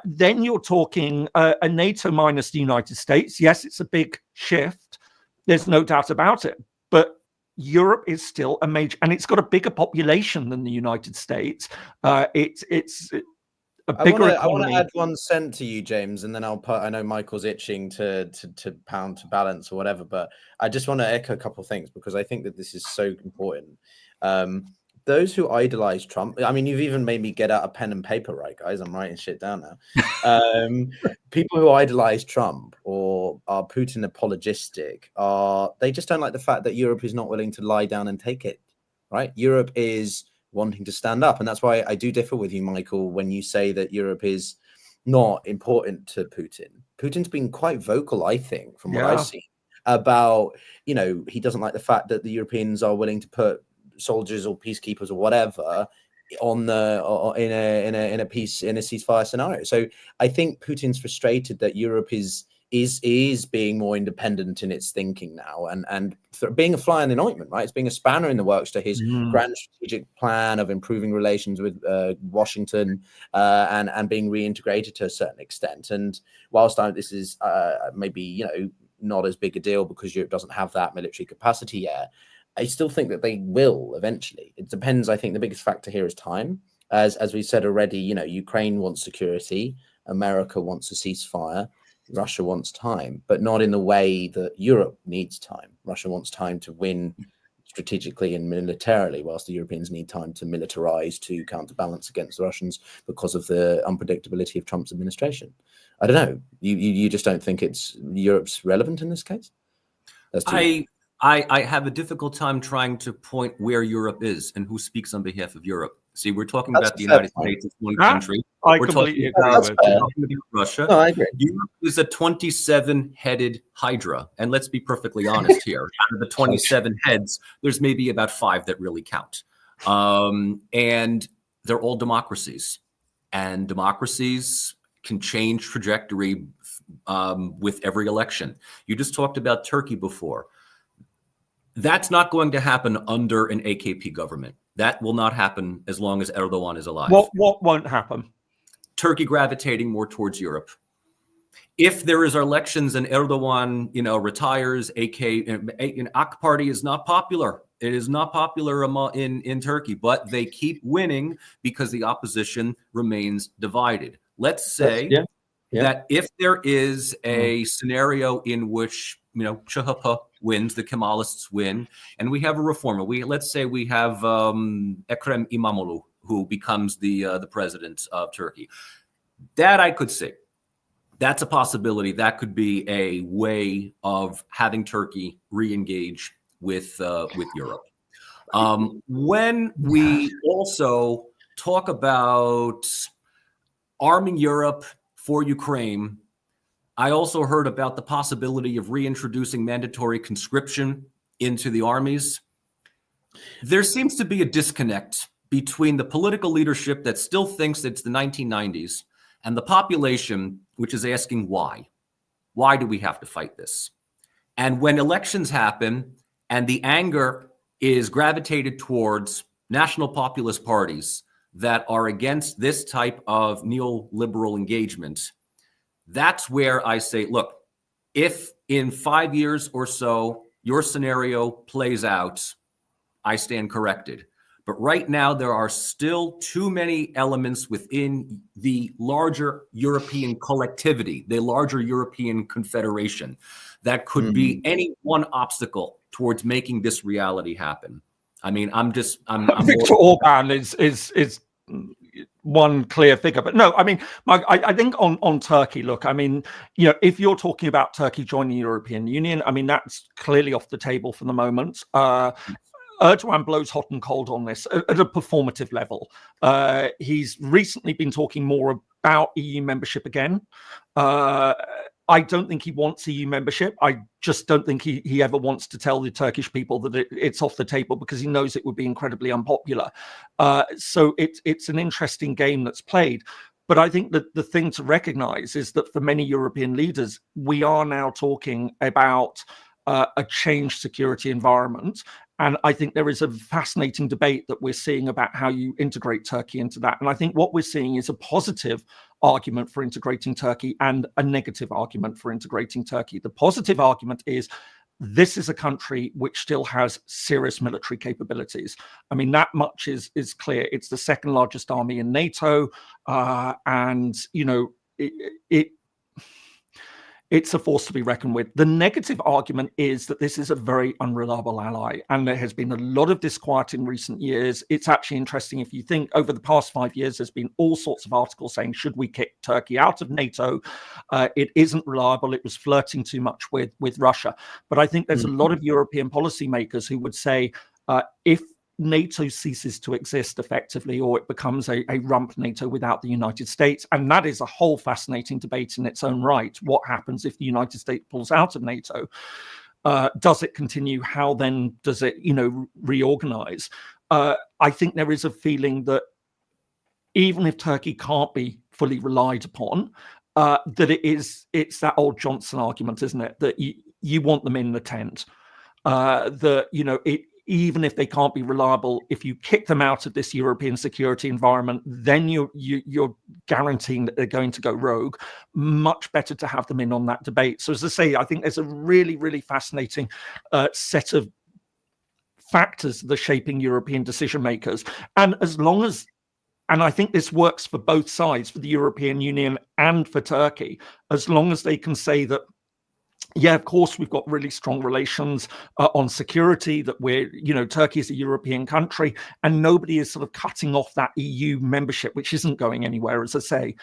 Then you're talking a NATO minus the United States. Yes, it's a big shift. There's no doubt about it. But Europe is still a major, and it's got a bigger population than the United States. It's a bigger economy. I want to add 1 cent to you, James, and then I know Michael's itching to pound to balance or whatever, but I just want to echo a couple of things because I think that this is so important. Those who idolize Trump, I mean, you've even made me get out a pen and paper, right, guys? I'm writing shit down now. People who idolize Trump or are Putin apologistic, they just don't like the fact that Europe is not willing to lie down and take it, right? Europe is wanting to stand up. And that's why I do differ with you, Michael, when you say that Europe is not important to Putin. Putin's been quite vocal, I think, from what I've seen, about, he doesn't like the fact that the Europeans are willing to put soldiers or peacekeepers or whatever on the in a ceasefire scenario. So I think Putin's frustrated that Europe is being more independent in its thinking now, and being a fly in the ointment, right? It's being a spanner in the works to his grand strategic plan of improving relations with Washington and being reintegrated to a certain extent. And whilst this is maybe not as big a deal because Europe doesn't have that military capacity yet, I still think that they will eventually. It depends. I think the biggest factor here is time. As we said already, Ukraine wants security, America wants a ceasefire, Russia wants time, but not in the way that Europe needs time. Russia wants time to win strategically and militarily, whilst the Europeans need time to militarize to counterbalance against the Russians because of the unpredictability of Trump's administration. I don't know. You just don't think it's Europe's relevant in this case? I have a difficult time trying to point where Europe is and who speaks on behalf of Europe. See, we're talking about the United States as one country. We're talking about Russia. No, I agree. Europe is a 27-headed hydra. And let's be perfectly honest here. Out of the 27 heads, there's maybe about 5 that really count. And they're all democracies. And democracies can change trajectory with every election. You just talked about Turkey before. That's not going to happen under an AKP government. That will not happen as long as Erdogan is alive. What won't happen? Turkey gravitating more towards Europe. If there is elections and Erdogan, retires, AK party is not popular. It is not popular in Turkey, but they keep winning because the opposition remains divided. Let's say that if there is a scenario in which CHP wins, the Kemalists win, and we have a reformer. Let's say we have Ekrem İmamoğlu, who becomes the president of Turkey. That I could see. That's a possibility. That could be a way of having Turkey re-engage with Europe. When we also talk about arming Europe for Ukraine, I also heard about the possibility of reintroducing mandatory conscription into the armies. There seems to be a disconnect between the political leadership that still thinks it's the 1990s and the population, which is asking why. Why do we have to fight this? And when elections happen and the anger is gravitated towards national populist parties that are against this type of neoliberal engagement, that's where I say, look, if in 5 years or so your scenario plays out, I stand corrected. But right now, there are still too many elements within the larger European collectivity, the larger European confederation, that could be any one obstacle towards making this reality happen. I mean, I'm Viktor Orban is one clear figure, but no, I mean, I think on Turkey, look, I mean, if you're talking about Turkey joining the European Union, I mean, that's clearly off the table for the moment. Erdogan blows hot and cold on this at a performative level. He's recently been talking more about EU membership again. I don't think he wants EU membership. I just don't think he ever wants to tell the Turkish people that it's off the table because he knows it would be incredibly unpopular. So it's an interesting game that's played. But I think that the thing to recognize is that for many European leaders, we are now talking about a changed security environment. And I think there is a fascinating debate that we're seeing about how you integrate Turkey into that. And I think what we're seeing is a positive argument for integrating Turkey and a negative argument for integrating Turkey. The positive argument is this is a country which still has serious military capabilities. I mean, that much is clear. It's the second largest army in NATO. And, it's a force to be reckoned with. The negative argument is that this is a very unreliable ally, and there has been a lot of disquiet in recent years. It's actually interesting if you think over the past 5 years, there's been all sorts of articles saying, should we kick Turkey out of NATO? It isn't reliable. It was flirting too much with Russia. But I think there's a lot of European policymakers who would say, if NATO ceases to exist effectively, or it becomes a rump NATO without the United States. And that is a whole fascinating debate in its own right. What happens if the United States pulls out of NATO? Does it continue? How then does it, reorganize? I think there is a feeling that even if Turkey can't be fully relied upon, that it's that old Johnson argument, isn't it? That you want them in the tent. Even if they can't be reliable, if you kick them out of this European security environment, then you're guaranteeing that they're going to go rogue. Much better to have them in on that debate. So as I say, I think there's a really, really fascinating set of factors that are shaping European decision makers. And I think this works for both sides, for the European Union and for Turkey, as long as they can say that, yeah, of course, we've got really strong relations on security, that Turkey is a European country, and nobody is sort of cutting off that EU membership, which isn't going anywhere, as I say.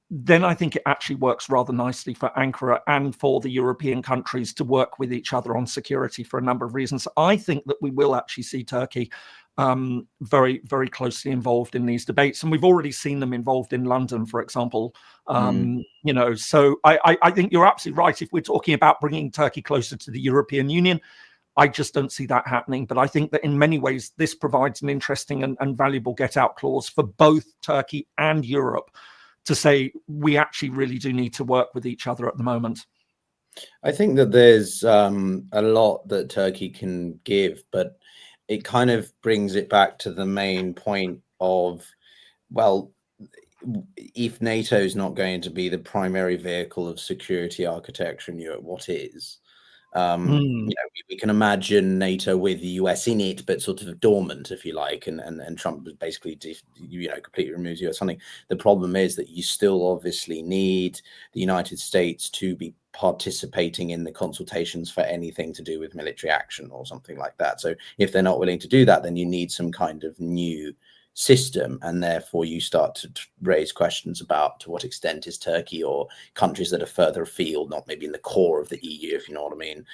Then I think it actually works rather nicely for Ankara and for the European countries to work with each other on security for a number of reasons. I think that we will actually see Turkey very, very closely involved in these debates, and we've already seen them involved in London, for example. So I think you're absolutely right. If we're talking about bringing Turkey closer to the European Union, I just don't see that happening. But I think that in many ways, this provides an interesting and valuable get-out clause for both Turkey and Europe to say we actually really do need to work with each other at the moment. I think that there's a lot that Turkey can give, but it kind of brings it back to the main point of, well, if NATO is not going to be the primary vehicle of security architecture in Europe, what is? We can imagine NATO with the US in it, but sort of dormant, if you like, and Trump basically, completely removes US funding. The problem is that you still obviously need the United States to be participating in the consultations for anything to do with military action or something like that. So if they're not willing to do that, then you need some kind of new system, and therefore you start to raise questions about to what extent is Turkey or countries that are further afield, not maybe in the core of the EU, if you know what I mean,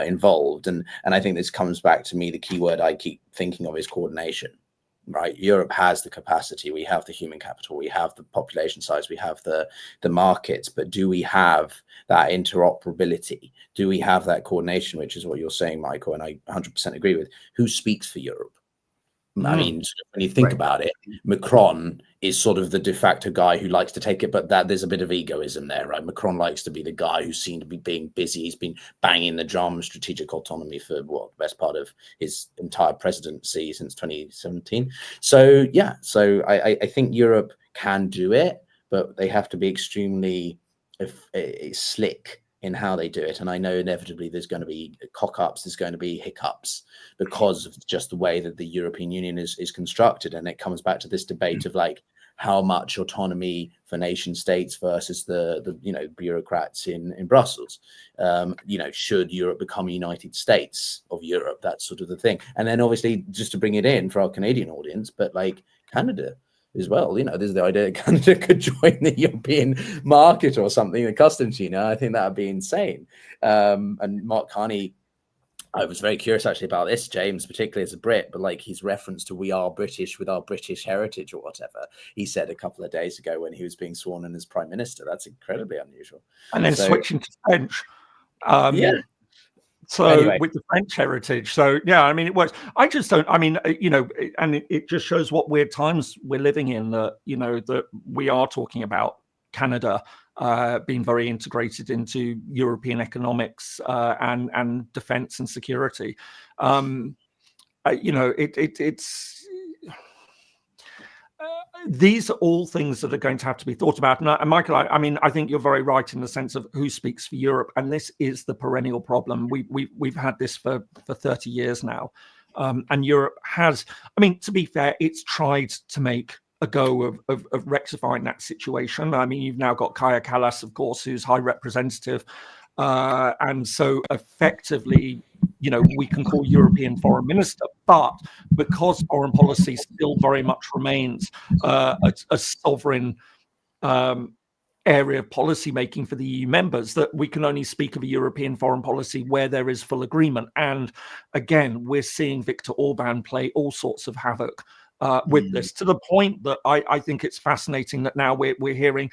involved. And I think this comes back to me, the key word I keep thinking of is coordination, right? Europe has the capacity, we have the human capital, we have the population size, we have the markets, but do we have that interoperability? Do we have that coordination, which is what you're saying, Michael, and I 100% agree with. Who speaks for Europe? I mean, when you think about it, Macron is sort of the de facto guy who likes to take it, but there's a bit of egoism there, right? Macron likes to be the guy who's seen to be being busy. He's been banging the drum of strategic autonomy for the best part of his entire presidency since 2017. So, yeah, I think Europe can do it, but they have to be extremely slick in how they do it. And I know inevitably there's going to be cock-ups, there's going to be hiccups because of just the way that the European Union is constructed. And it comes back to this debate of like how much autonomy for nation states versus the bureaucrats in Brussels. Should Europe become a United States of Europe? That's sort of the thing. And then obviously, just to bring it in for our Canadian audience, but like Canada as well, there's the idea that Canada could join the European market or something, the customs, I think that would be insane. And Mark Carney, I was very curious actually about this, James, particularly as a Brit, but like his reference to we are British with our British heritage or whatever he said a couple of days ago when he was being sworn in as Prime Minister. That's incredibly unusual. And then switching to French. So anyway, with the French heritage. So, yeah, I mean, it works. I just don't, and it just shows what weird times we're living in, that we are talking about Canada being very integrated into European economics and defense and security. These are all things that are going to have to be thought about. And Michael, I think you're very right in the sense of who speaks for Europe. And this is the perennial problem. We've had this for 30 years now. And Europe has, to be fair, it's tried to make a go of rectifying that situation. You've now got Kaja Kallas, of course, who's High Representative. And so effectively, we can call European foreign minister, but because foreign policy still very much remains a sovereign area of policy making for the EU members, that we can only speak of a European foreign policy where there is full agreement. And again, we're seeing Viktor Orban play all sorts of havoc with this, to the point that I think it's fascinating that now we're hearing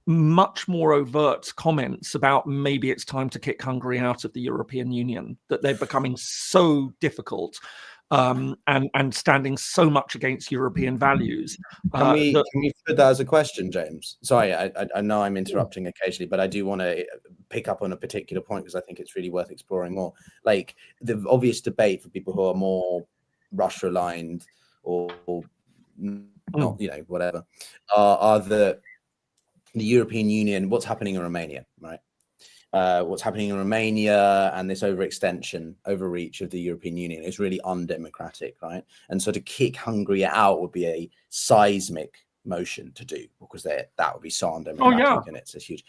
much more overt comments about maybe it's time to kick Hungary out of the European Union, that they're becoming so difficult and standing so much against European values. Can we put that as a question, James? Sorry, I know I'm interrupting occasionally, but I do want to pick up on a particular point because I think it's really worth exploring more. Like the obvious debate for people who are more Russia aligned or not, whatever, are the European Union, what's happening in Romania, right? What's happening in Romania and this overreach of the European Union is really undemocratic, right? And so to kick Hungary out would be a seismic motion to do because that would be so undemocratic, and it's a huge,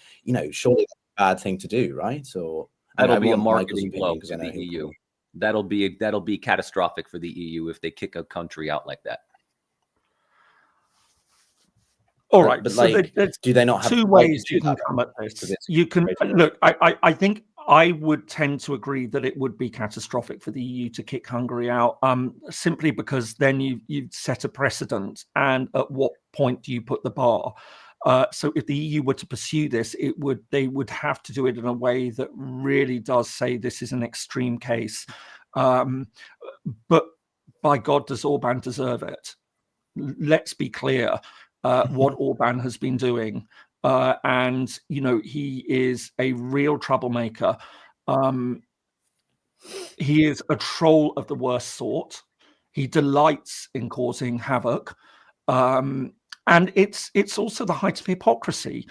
surely that's a bad thing to do, right? Or that'll be a marketing blow for the EU. That'll be catastrophic for the EU if they kick a country out like that. All right, but so do they not have two ways you can come at this? You can look. I think I would tend to agree that it would be catastrophic for the EU to kick Hungary out, simply because then you've set a precedent, and at what point do you put the bar? So if the EU were to pursue this, they would have to do it in a way that really does say this is an extreme case. But by God, does Orban deserve it? Let's be clear. What Orban has been doing, and he is a real troublemaker. He is a troll of the worst sort. He delights in causing havoc, and it's also the height of hypocrisy.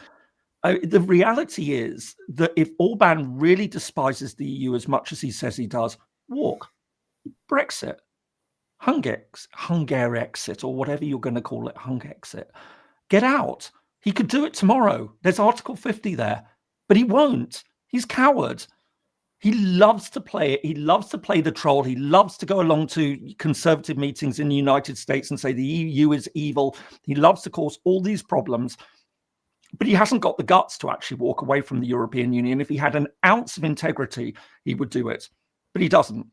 The reality is that if Orban really despises the EU as much as he says he does, walk. Brexit. Hungexit, or whatever you're going to call it, Hungexit. Get out. He could do it tomorrow. There's Article 50 there, but he won't. He's coward. He loves to play it. He loves to play the troll. He loves to go along to conservative meetings in the United States and say the EU is evil. He loves to cause all these problems, but he hasn't got the guts to actually walk away from the European Union. If he had an ounce of integrity, he would do it, but he doesn't.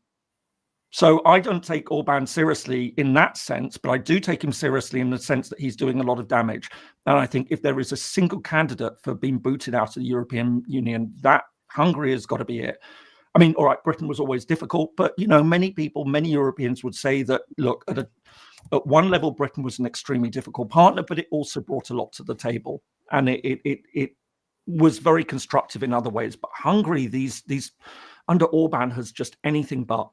So I don't take Orban seriously in that sense, but I do take him seriously in the sense that he's doing a lot of damage. And I think if there is a single candidate for being booted out of the European Union, that Hungary has got to be it. I mean, all right, Britain was always difficult, but, many Europeans would say that, look, at one level, Britain was an extremely difficult partner, but it also brought a lot to the table. And it was very constructive in other ways. But Hungary, these under Orban, has just anything but.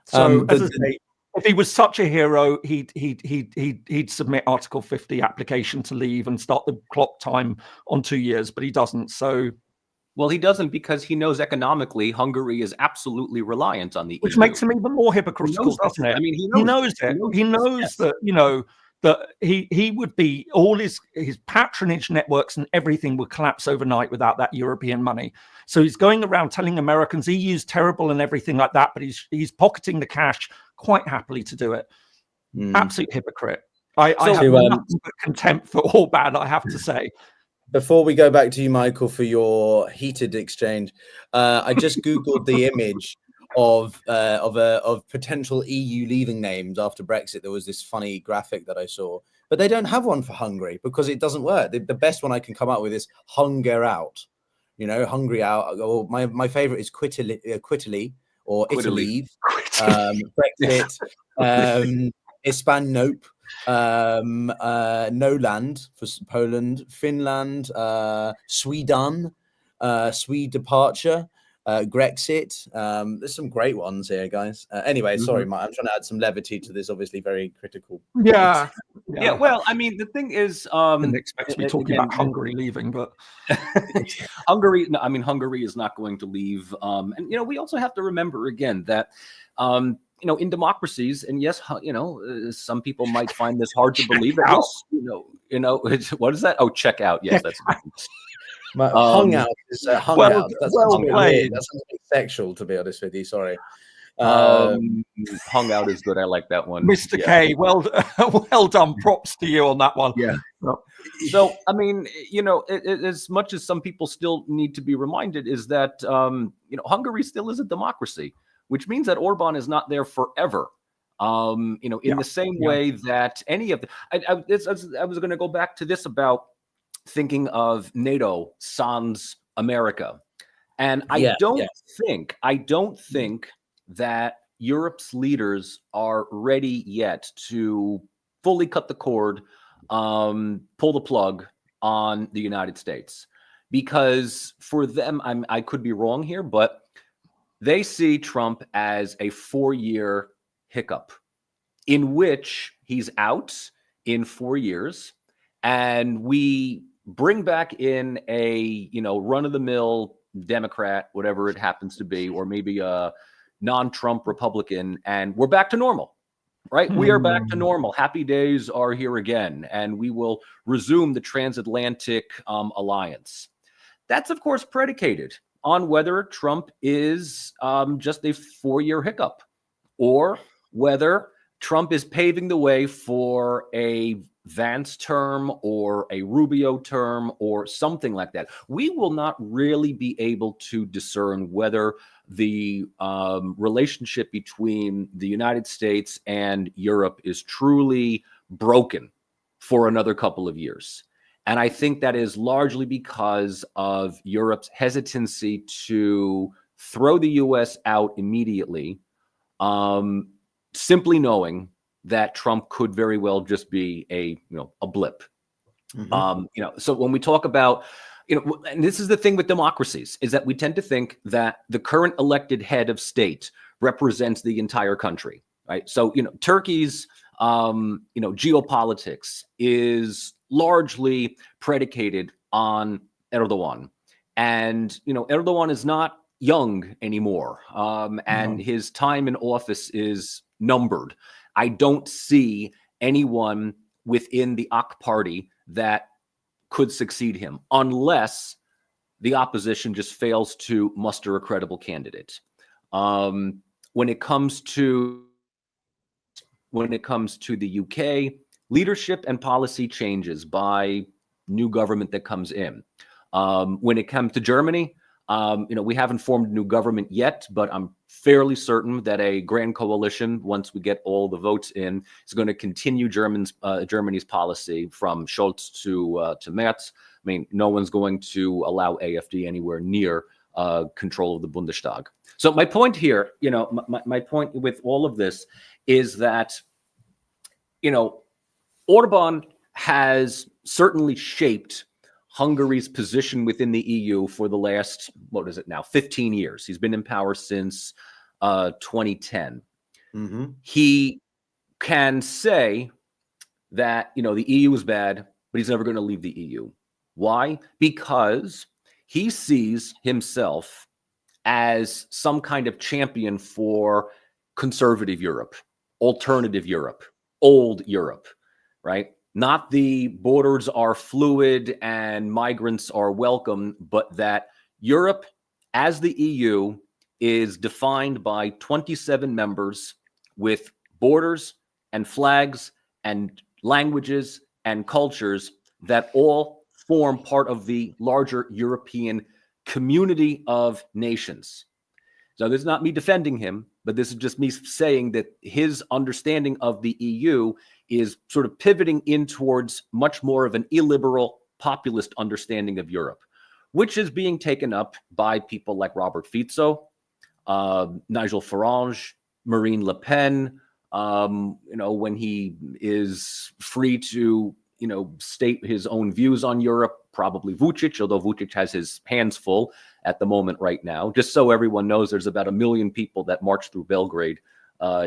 So, as I say, if he was such a hero, he'd submit Article 50 application to leave and start the clock time on 2 years, but he doesn't. So, well, he doesn't because he knows economically Hungary is absolutely reliant on the EU, which makes him even more hypocritical, doesn't it? I mean, he knows it. He knows yes. that that he would be, all his patronage networks and everything would collapse overnight without that European money. So he's going around telling Americans EU's terrible and everything like that, but he's pocketing the cash quite happily to do it. Absolute hypocrite. I have nothing but contempt for Orban, I have to say. Before we go back to you, Michael, for your heated exchange, I just Googled the image of potential EU leaving names after Brexit. There was this funny graphic that I saw, but they don't have one for Hungary because it doesn't work. The best one I can come up with is Hunger out. Hungry out. Or my favorite is Quitterly or Italy. Brexit. Hispan Nope. No land for Poland. Finland. Sweden. Swede departure. Grexit. There's some great ones here, guys. Anyway, sorry, I'm trying to add some levity to this obviously very critical. Yeah. Well, I mean, the thing is, didn't expect to be talking about Hungary leaving, but Hungary is not going to leave. And we also have to remember again that in democracies, and yes, some people might find this hard to believe. But yes, what is that? Oh, check out. Yes, that's. Hung out is hung out. That's played. That's something sexual, to be honest with you. Sorry. Hung out is good. I like that one, Mr. K. Well done. Props to you on that one. Yeah. So I mean, as much as some people still need to be reminded, is that Hungary still is a democracy, which means that Orban is not there forever. In the same way that any of the. I was going to go back to this about thinking of NATO sans America, and I don't think that Europe's leaders are ready yet to fully cut the cord, pull the plug on the United States. Because for them, I could be wrong here, but they see Trump as a 4-year hiccup in which he's out in 4 years, and we bring back in a run-of-the-mill Democrat, whatever it happens to be, or maybe a non-Trump Republican, and we're back to normal. Right? We are back to normal. Happy days are here again, and we will resume the transatlantic alliance. That's, of course, predicated on whether Trump is just a 4-year hiccup, or whether Trump is paving the way for a Vance term or a Rubio term or something like that. We will not really be able to discern whether the relationship between the United States and Europe is truly broken for another couple of years. And I think that is largely because of Europe's hesitancy to throw the U.S. out immediately, simply knowing that Trump could very well just be a blip. So when we talk about, and this is the thing with democracies, is that we tend to think that the current elected head of state represents the entire country, right? So, Turkey's, geopolitics is largely predicated on Erdogan. And, Erdogan is not young anymore. And his time in office is numbered. I don't see anyone within the AK party that could succeed him unless the opposition just fails to muster a credible candidate. When it comes to the UK, leadership and policy changes by new government that comes in. When it comes to Germany, we haven't formed a new government yet, but I'm fairly certain that a grand coalition, once we get all the votes in, is going to continue Germany's policy from Scholz to Merz. I mean, no one's going to allow AfD anywhere near control of the Bundestag. So my point here, my point with all of this is that, Orban has certainly shaped Hungary's position within the EU for the last, 15 years. He's been in power since 2010. He can say that, the EU is bad, but he's never going to leave the EU. Why? Because he sees himself as some kind of champion for conservative Europe, alternative Europe, old Europe, right? Not the borders are fluid and migrants are welcome, but that Europe, as the EU, is defined by 27 members with borders and flags and languages and cultures that all form part of the larger European community of nations. So this is not me defending him, but this is just me saying that his understanding of the EU is sort of pivoting in towards much more of an illiberal populist understanding of Europe, which is being taken up by people like Robert Fico, Nigel Farage, Marine Le Pen, when he is free to, state his own views on Europe, probably Vučić, although Vučić has his hands full at the moment right now. Just so everyone knows, there's about 1 million people that marched through Belgrade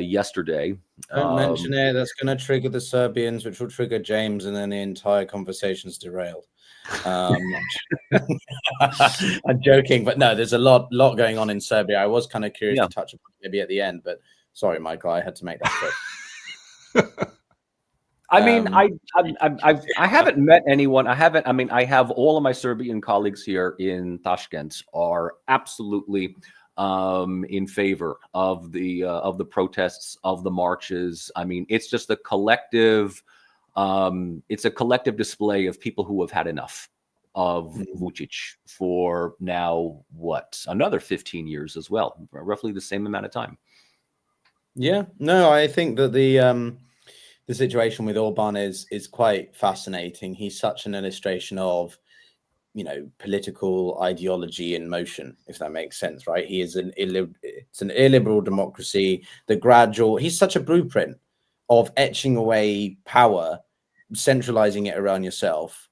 yesterday. Don't mention it. That's going to trigger the Serbians, which will trigger James, and then the entire conversation's derailed. I'm joking, but no, there's a lot going on in Serbia. I was kind of curious to touch upon maybe at the end, but sorry, Michael, I had to make that quick. I mean, I haven't met anyone. I have all of my Serbian colleagues here in Tashkent are absolutely in favor of the protests, of the marches. I mean, it's just a collective. It's a collective display of people who have had enough of Vučić for now, another 15 years as well, roughly the same amount of time. Yeah, no, I think that the situation with Orban is quite fascinating. He's such an illustration of, political ideology in motion, if that makes sense, right? He is it's an illiberal democracy. He's such a blueprint of etching away power, centralizing it around yourself,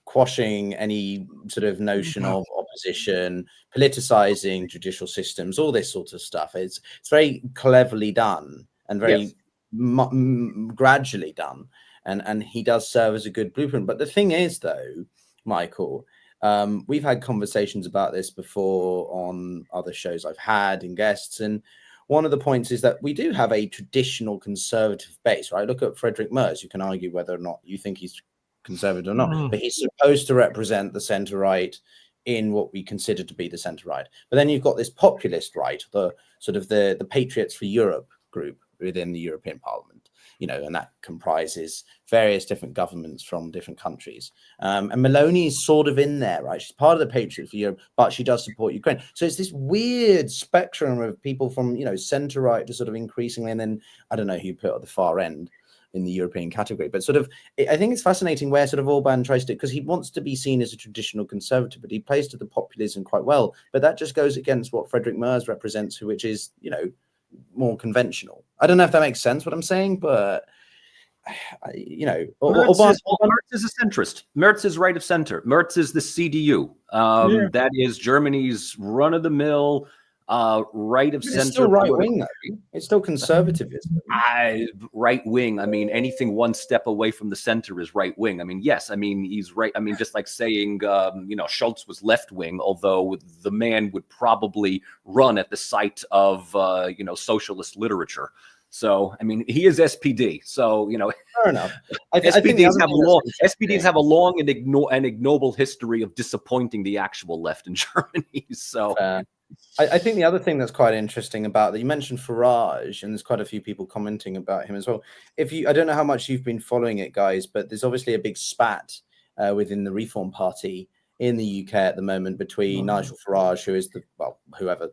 quashing any sort of notion of opposition, politicizing judicial systems, all this sort of stuff. It's very cleverly done and very gradually done. And he does serve as a good blueprint. But the thing is, though, Michael, we've had conversations about this before on other shows I've had and guests. And one of the points is that we do have a traditional conservative base, right? Look at Frederick Merz. You can argue whether or not you think he's conservative or not, but he's supposed to represent the centre right in what we consider to be the centre right. But then you've got this populist right, the sort of the Patriots for Europe group within the European Parliament, and that comprises various different governments from different countries. And Meloni is sort of in there, right? She's part of the Patriots for Europe, but she does support Ukraine. So it's this weird spectrum of people from, centre right to sort of increasingly, and then I don't know who you put at the far end in the European category, but sort of, I think it's fascinating where sort of Orban tries to, because he wants to be seen as a traditional conservative, but he plays to the populism quite well. But that just goes against what Frederick Merz represents, which is, more conventional. I don't know if that makes sense what I'm saying, but Merz is a centrist. Merz is right of center. Merz is the CDU. That is Germany's run-of-the-mill right of center. It's still right wing, though. It's still conservatism. Right wing. I mean, anything one step away from the center is right wing. I mean, yes. I mean, he's right. I mean, just like saying, Schultz was left wing, although the man would probably run at the sight of, socialist literature. So, I mean, he is SPD. So, fair enough. SPDs have a long and ignoble history of disappointing the actual left in Germany. So. I think the other thing that's quite interesting about that, you mentioned Farage, and there's quite a few people commenting about him as well. I don't know how much you've been following it, guys, but there's obviously a big spat within the Reform Party in the UK at the moment between Nigel Farage, who is whoever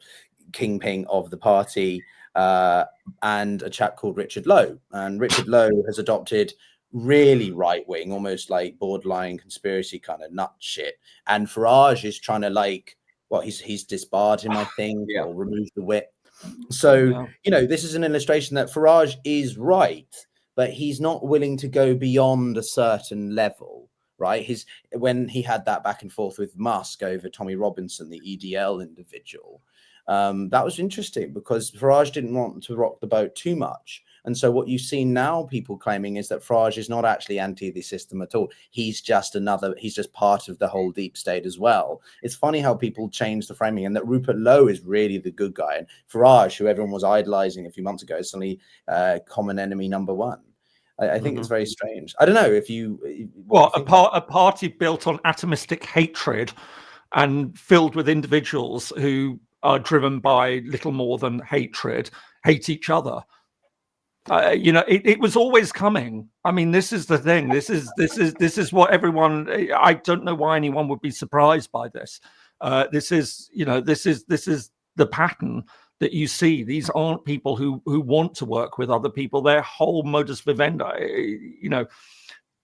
kingpin of the party, and a chap called Richard Lowe. And Richard Lowe has adopted really right wing, almost like borderline conspiracy kind of nut shit. And Farage is trying to he's disbarred him, I think, or removed the whip. So, this is an illustration that Farage is right, but he's not willing to go beyond a certain level, right? When he had that back and forth with Musk over Tommy Robinson, the EDL individual, that was interesting because Farage didn't want to rock the boat too much. And so what you've seen now, people claiming, is that Farage is not actually anti the system at all. He's just part of the whole deep state as well. It's funny how people change the framing, and that Rupert Lowe is really the good guy. And Farage, who everyone was idolizing a few months ago, is suddenly common enemy number one. I think it's very strange. I don't know if you... a party built on atomistic hatred and filled with individuals who are driven by little more than hatred, hate each other. It was always coming. I mean, this is the thing. This is what everyone. I don't know why anyone would be surprised by this. This is the pattern that you see. These aren't people who want to work with other people. Their whole modus vivendi,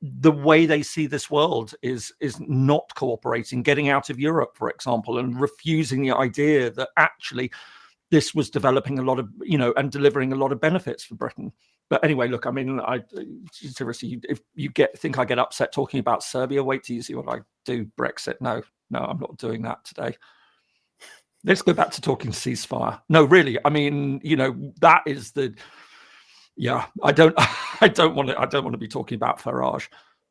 the way they see this world is not cooperating, getting out of Europe, for example, and refusing the idea that actually this was developing a lot of, and delivering a lot of benefits for Britain. But anyway, look, I mean, seriously, if you think I get upset talking about Serbia, wait till you see what I do. Brexit. No, I'm not doing that today. Let's go back to talking ceasefire. No, really. I mean, that is I don't want to be talking about Farage.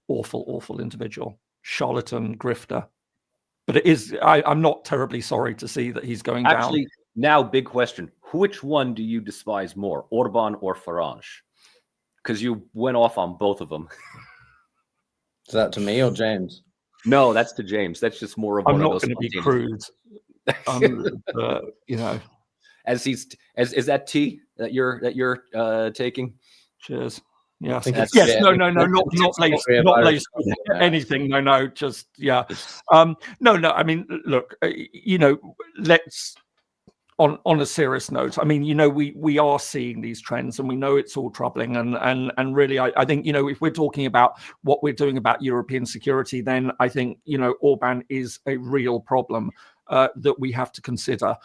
Awful individual, charlatan, grifter. But it is, I'm not terribly sorry to see that he's going down. Now, big question. Which one do you despise more, Orban or Farage? Because you went off on both of them. Is that to me or James? No, that's to James. That's just more of one of those. I'm not going to be crude. Is that tea that you're taking? Cheers. Yes. Yes. No. Not laced with anything. No. Just No. I mean, look. on a serious note, I mean, we are seeing these trends, and we know it's all troubling. And really, I think, if we're talking about what we're doing about European security, then I think, Orban is a real problem that we have to consider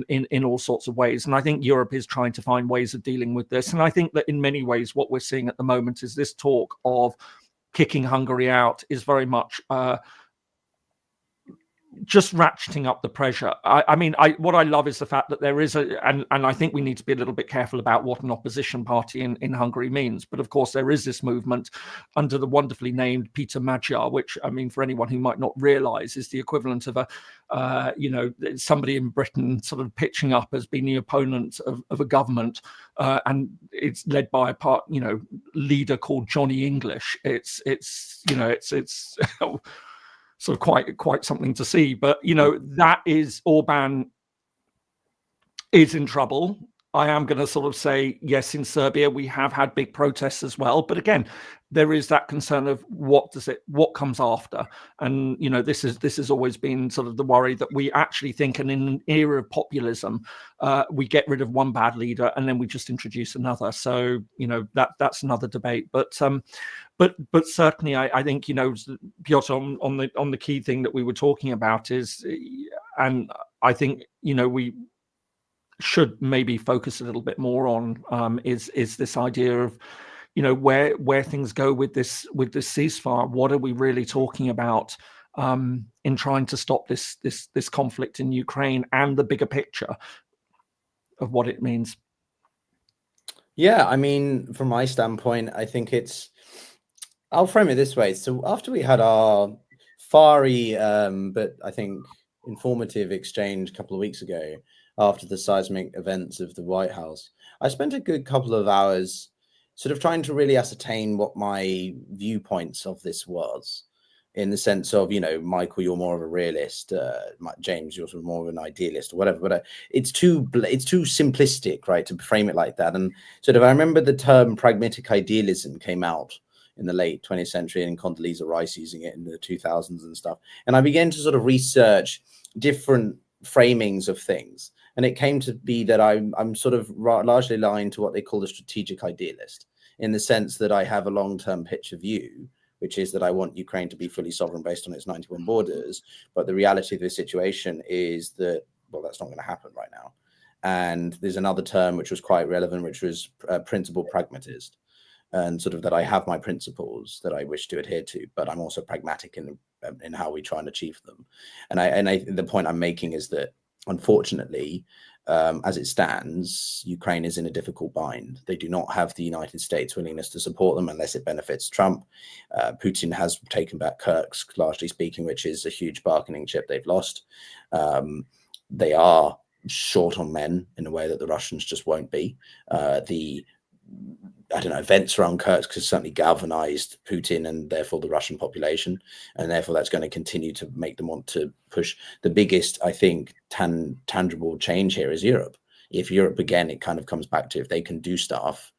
in all sorts of ways. And I think Europe is trying to find ways of dealing with this. And I think that in many ways, what we're seeing at the moment is this talk of kicking Hungary out is very much just ratcheting up the pressure. I mean, what I love is the fact that there is and I think we need to be a little bit careful about what an opposition party in Hungary means. But of course, there is this movement under the wonderfully named Peter Magyar, which, I mean, for anyone who might not realize, is the equivalent of somebody in Britain sort of pitching up as being the opponent of a government, and it's led by a leader called Johnny English. It's sort of quite something to see. But that is, Orban is in trouble. I am going to sort of say, yes, in Serbia we have had big protests as well, but again, there is that concern of what comes after. And this has always been sort of the worry, that we actually think, and in an era of populism, we get rid of one bad leader and then we just introduce another. So that's another debate. But certainly I think Piotr, on the key thing that we were talking about is, and I think we should maybe focus a little bit more on is this idea of where things go with this ceasefire. What are we really talking about in trying to stop this conflict in Ukraine, and the bigger picture of what it means? Yeah, I mean, from my standpoint, I think I'll frame it this way. So after we had our fiery but I think informative exchange a couple of weeks ago, after the seismic events of the White House, I spent a good couple of hours sort of trying to really ascertain what my viewpoints of this was, in the sense of, Michael, you're more of a realist, James, you're sort of more of an idealist or whatever, but it's too simplistic, right, to frame it like that. And sort of, I remember the term pragmatic idealism came out in the late 20th century, and Condoleezza Rice using it in the 2000s and stuff. And I began to sort of research different framings of things. And it came to be that I'm sort of largely aligned to what they call the strategic idealist, in the sense that I have a long-term picture view, which is that I want Ukraine to be fully sovereign based on its 91 borders. But the reality of the situation is that, well, that's not going to happen right now. And there's another term which was quite relevant, which was principle pragmatist, and sort of that I have my principles that I wish to adhere to, but I'm also pragmatic in how we try and achieve them. And the point I'm making is that, unfortunately, as it stands, Ukraine is in a difficult bind. They do not have the United States' willingness to support them unless it benefits Trump. Putin has taken back Kursk, largely speaking, which is a huge bargaining chip they've lost. They are short on men in a way that the Russians just won't be. Events around Kursk has certainly galvanized Putin and therefore the Russian population. And therefore that's going to continue to make them want to push. The biggest, I think, tangible change here is Europe. If Europe, again, it kind of comes back to, if they can do stuff,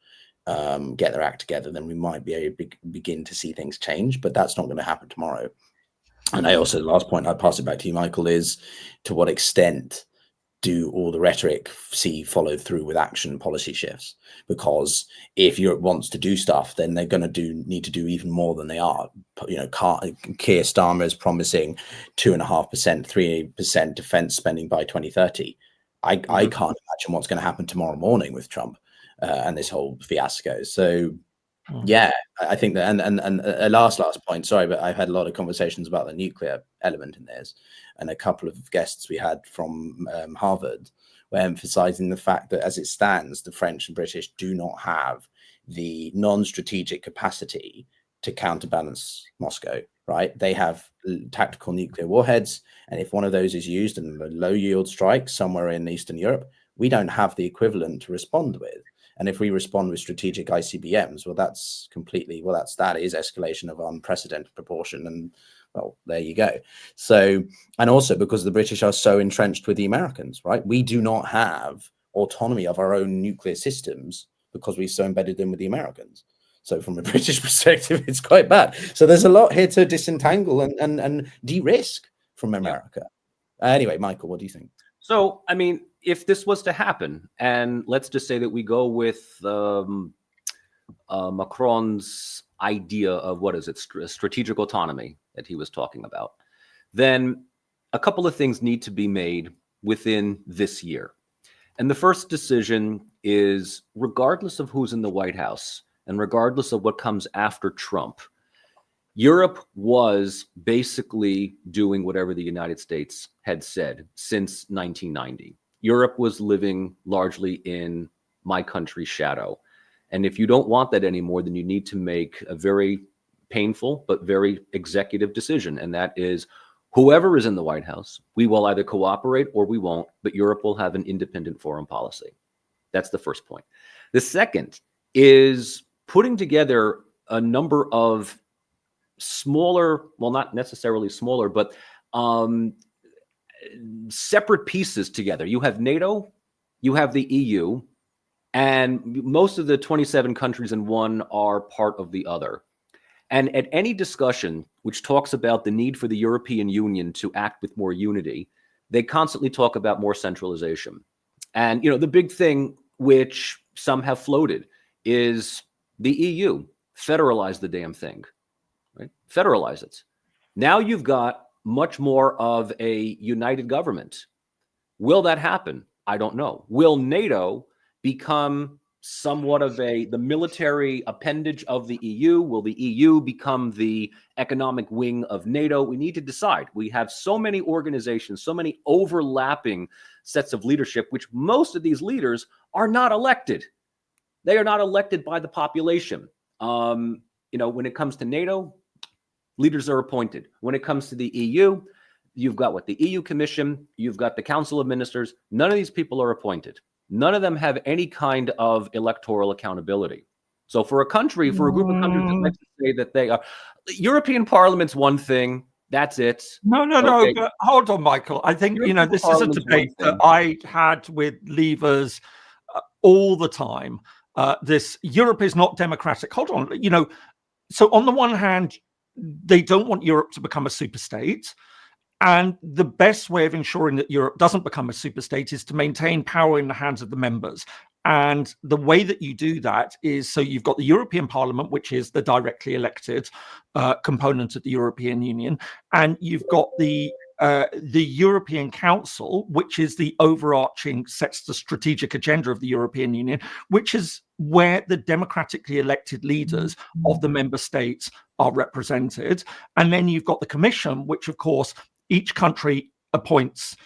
get their act together, then we might be able to begin to see things change. But that's not going to happen tomorrow. And I also, the last point, I'll pass it back to you, Michael, is to what extent do all the rhetoric see followed through with action policy shifts? Because if Europe wants to do stuff, then they're going to need to do even more than they are. Keir Starmer is promising 2.5%, 3% defense spending by 2030. I can't imagine what's going to happen tomorrow morning with Trump and this whole fiasco. So yeah, I think that, and a last point, sorry, but I've had a lot of conversations about the nuclear element in this, and a couple of guests we had from Harvard were emphasizing the fact that as it stands, the French and British do not have the non-strategic capacity to counterbalance Moscow, right? They have tactical nuclear warheads, and if one of those is used in a low yield strike somewhere in Eastern Europe, we don't have the equivalent to respond with. And if we respond with strategic ICBMs, well, that is escalation of unprecedented proportion. And well, there you go. So, and also because the British are so entrenched with the Americans, right? We do not have autonomy of our own nuclear systems because we're so embedded in with the Americans. So from a British perspective, it's quite bad. So there's a lot here to disentangle and de-risk from America. Anyway, Michael, what do you think? So, I mean, if this was to happen, and let's just say that we go with Macron's idea of what is it, strategic autonomy that he was talking about, then a couple of things need to be made within this year. And the first decision is, regardless of who's in the White House and regardless of what comes after Trump, Europe was basically doing whatever the United States had said since 1990. Europe was living largely in my country's shadow. And if you don't want that anymore, then you need to make a very painful but very executive decision. And that is, whoever is in the White House, we will either cooperate or we won't, but Europe will have an independent foreign policy. That's the first point. The second is putting together a number of smaller, well, not necessarily smaller, but separate pieces together. You have NATO, you have the EU, and most of the 27 countries in one are part of the other. And at any discussion which talks about the need for the European Union to act with more unity, they constantly talk about more centralization. And, you know, the big thing which some have floated is the EU. Federalize the damn thing, right? Federalize it. Now you've got much more of a united government. Will that happen? I don't know. Will NATO become somewhat of the military appendage of the EU? Will the EU become the economic wing of NATO? We need to decide. We have so many organizations, so many overlapping sets of leadership, which most of these leaders are not elected. They are not elected by the population. You know, when it comes to NATO, leaders are appointed. When it comes to the EU, you've got the EU Commission, you've got the Council of Ministers. None of these people are appointed. None of them have any kind of electoral accountability. So for a country, for a group of countries that like to say that they are, European Parliament's one thing, that's it. No, but hold on, Michael. I think, you know, this is a debate that I had with leavers all the time. This Europe is not democratic. Hold on, you know, so on the one hand, they don't want Europe to become a superstate. And the best way of ensuring that Europe doesn't become a superstate is to maintain power in the hands of the members. And the way that you do that is, so you've got the European Parliament, which is the directly elected component of the European Union, and you've got the European Council, which is the overarching, sets the strategic agenda of the European Union, which is where the democratically elected leaders of the member states are represented. And then you've got the Commission, which of course each country appoints,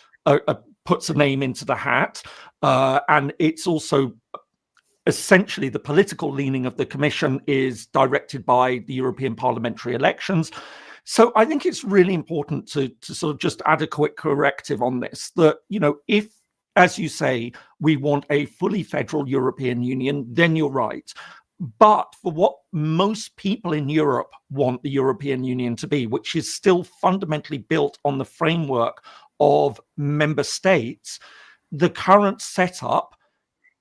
puts a name into the hat, and it's also essentially the political leaning of the Commission is directed by the European parliamentary elections. So I think it's really important to sort of just add a quick corrective on this, that, you know, if, as you say, we want a fully federal European Union, then you're right. But for what most people in Europe want the European Union to be, which is still fundamentally built on the framework of member states, the current setup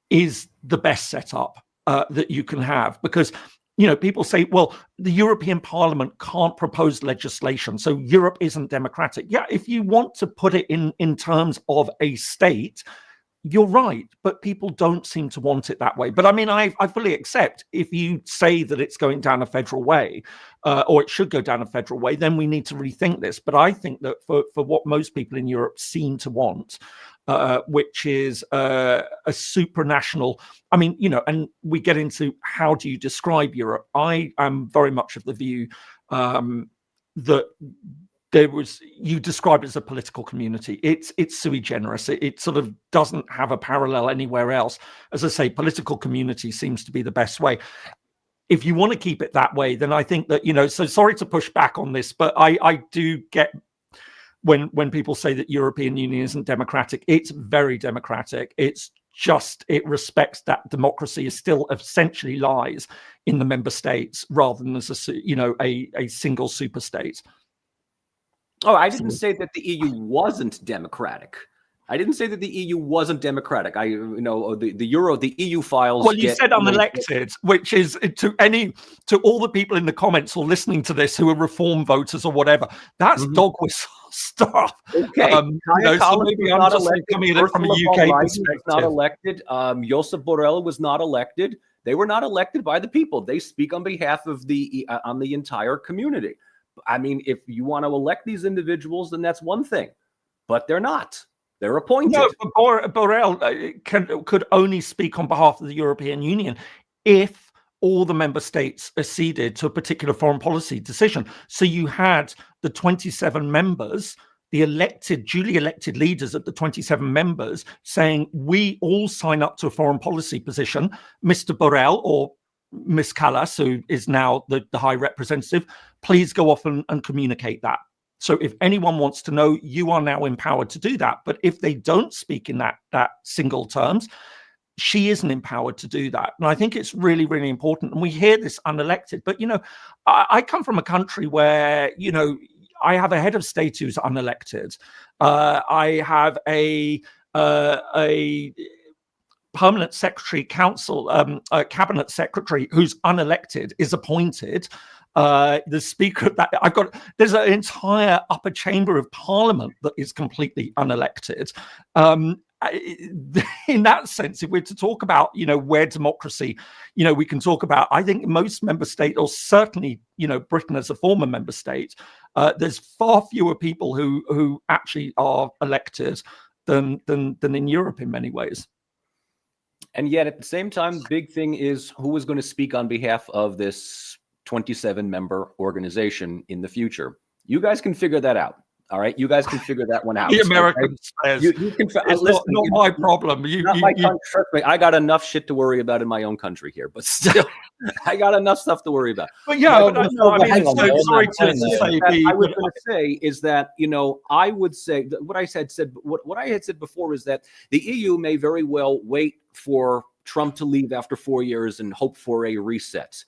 is the best setup that you can have. Because, you know, people say, well, the European Parliament can't propose legislation, so Europe isn't democratic. Yeah, if you want to put it in terms of a state, you're right, but people don't seem to want it that way. But I mean, I fully accept if you say that it's going down a federal way, or it should go down a federal way, then we need to rethink this. But I think that for what most people in Europe seem to want, which is a supranational, I mean, you know, and we get into how do you describe Europe? I am very much of the view that you describe it as a political community. It's sui generis. It sort of doesn't have a parallel anywhere else. As I say, political community seems to be the best way. If you want to keep it that way, then I think that, you know, so sorry to push back on this, but I do get when people say that European Union isn't democratic. It's very democratic. It's just, it respects that democracy is still essentially lies in the member states rather than as a single super state. Oh, I didn't say that the EU wasn't democratic. I didn't say that the EU wasn't democratic. The EU files. Well, you said unelected, which is to all the people in the comments or listening to this who are reform voters or whatever. That's dog whistle. stuff. Okay, So maybe I'm just coming at it from a UK perspective. Was not elected. Josep Borrell was not elected. They were not elected by the people. They speak on behalf of the on the entire community. I mean, if you want to elect these individuals, then that's one thing, but they're not. They're appointed. No, but Borrell could only speak on behalf of the European Union if all the member states acceded to a particular foreign policy decision. So you had the 27 members, the duly elected leaders of the 27 members saying, we all sign up to a foreign policy position. Mr. Borrell or Ms. Callas, who is now the High Representative, please go off and communicate that. So if anyone wants to know, you are now empowered to do that. But if they don't speak in that single terms, she isn't empowered to do that. And I think it's really, really important. And we hear this unelected. But, I come from a country where, I have a head of state who's unelected. I have a permanent secretary, cabinet secretary who's unelected is appointed. The speaker of that, there's an entire upper chamber of parliament that is completely unelected. In that sense, if we're to talk about, where democracy, we can talk about, I think most member states, or certainly, Britain as a former member state, there's far fewer people who actually are elected than in Europe in many ways. And yet at the same time, the big thing is who is going to speak on behalf of this 27-member organization in the future. You guys can figure that out. All right, you guys can figure that one out. The Americans, okay? You can. It's not my problem. Trust me, I got enough shit to worry about in my own country here, but still, I got enough stuff to worry about. But yeah, I was going to say is that I would say what I had said before is that the EU may very well wait for Trump to leave after 4 years and hope for a reset.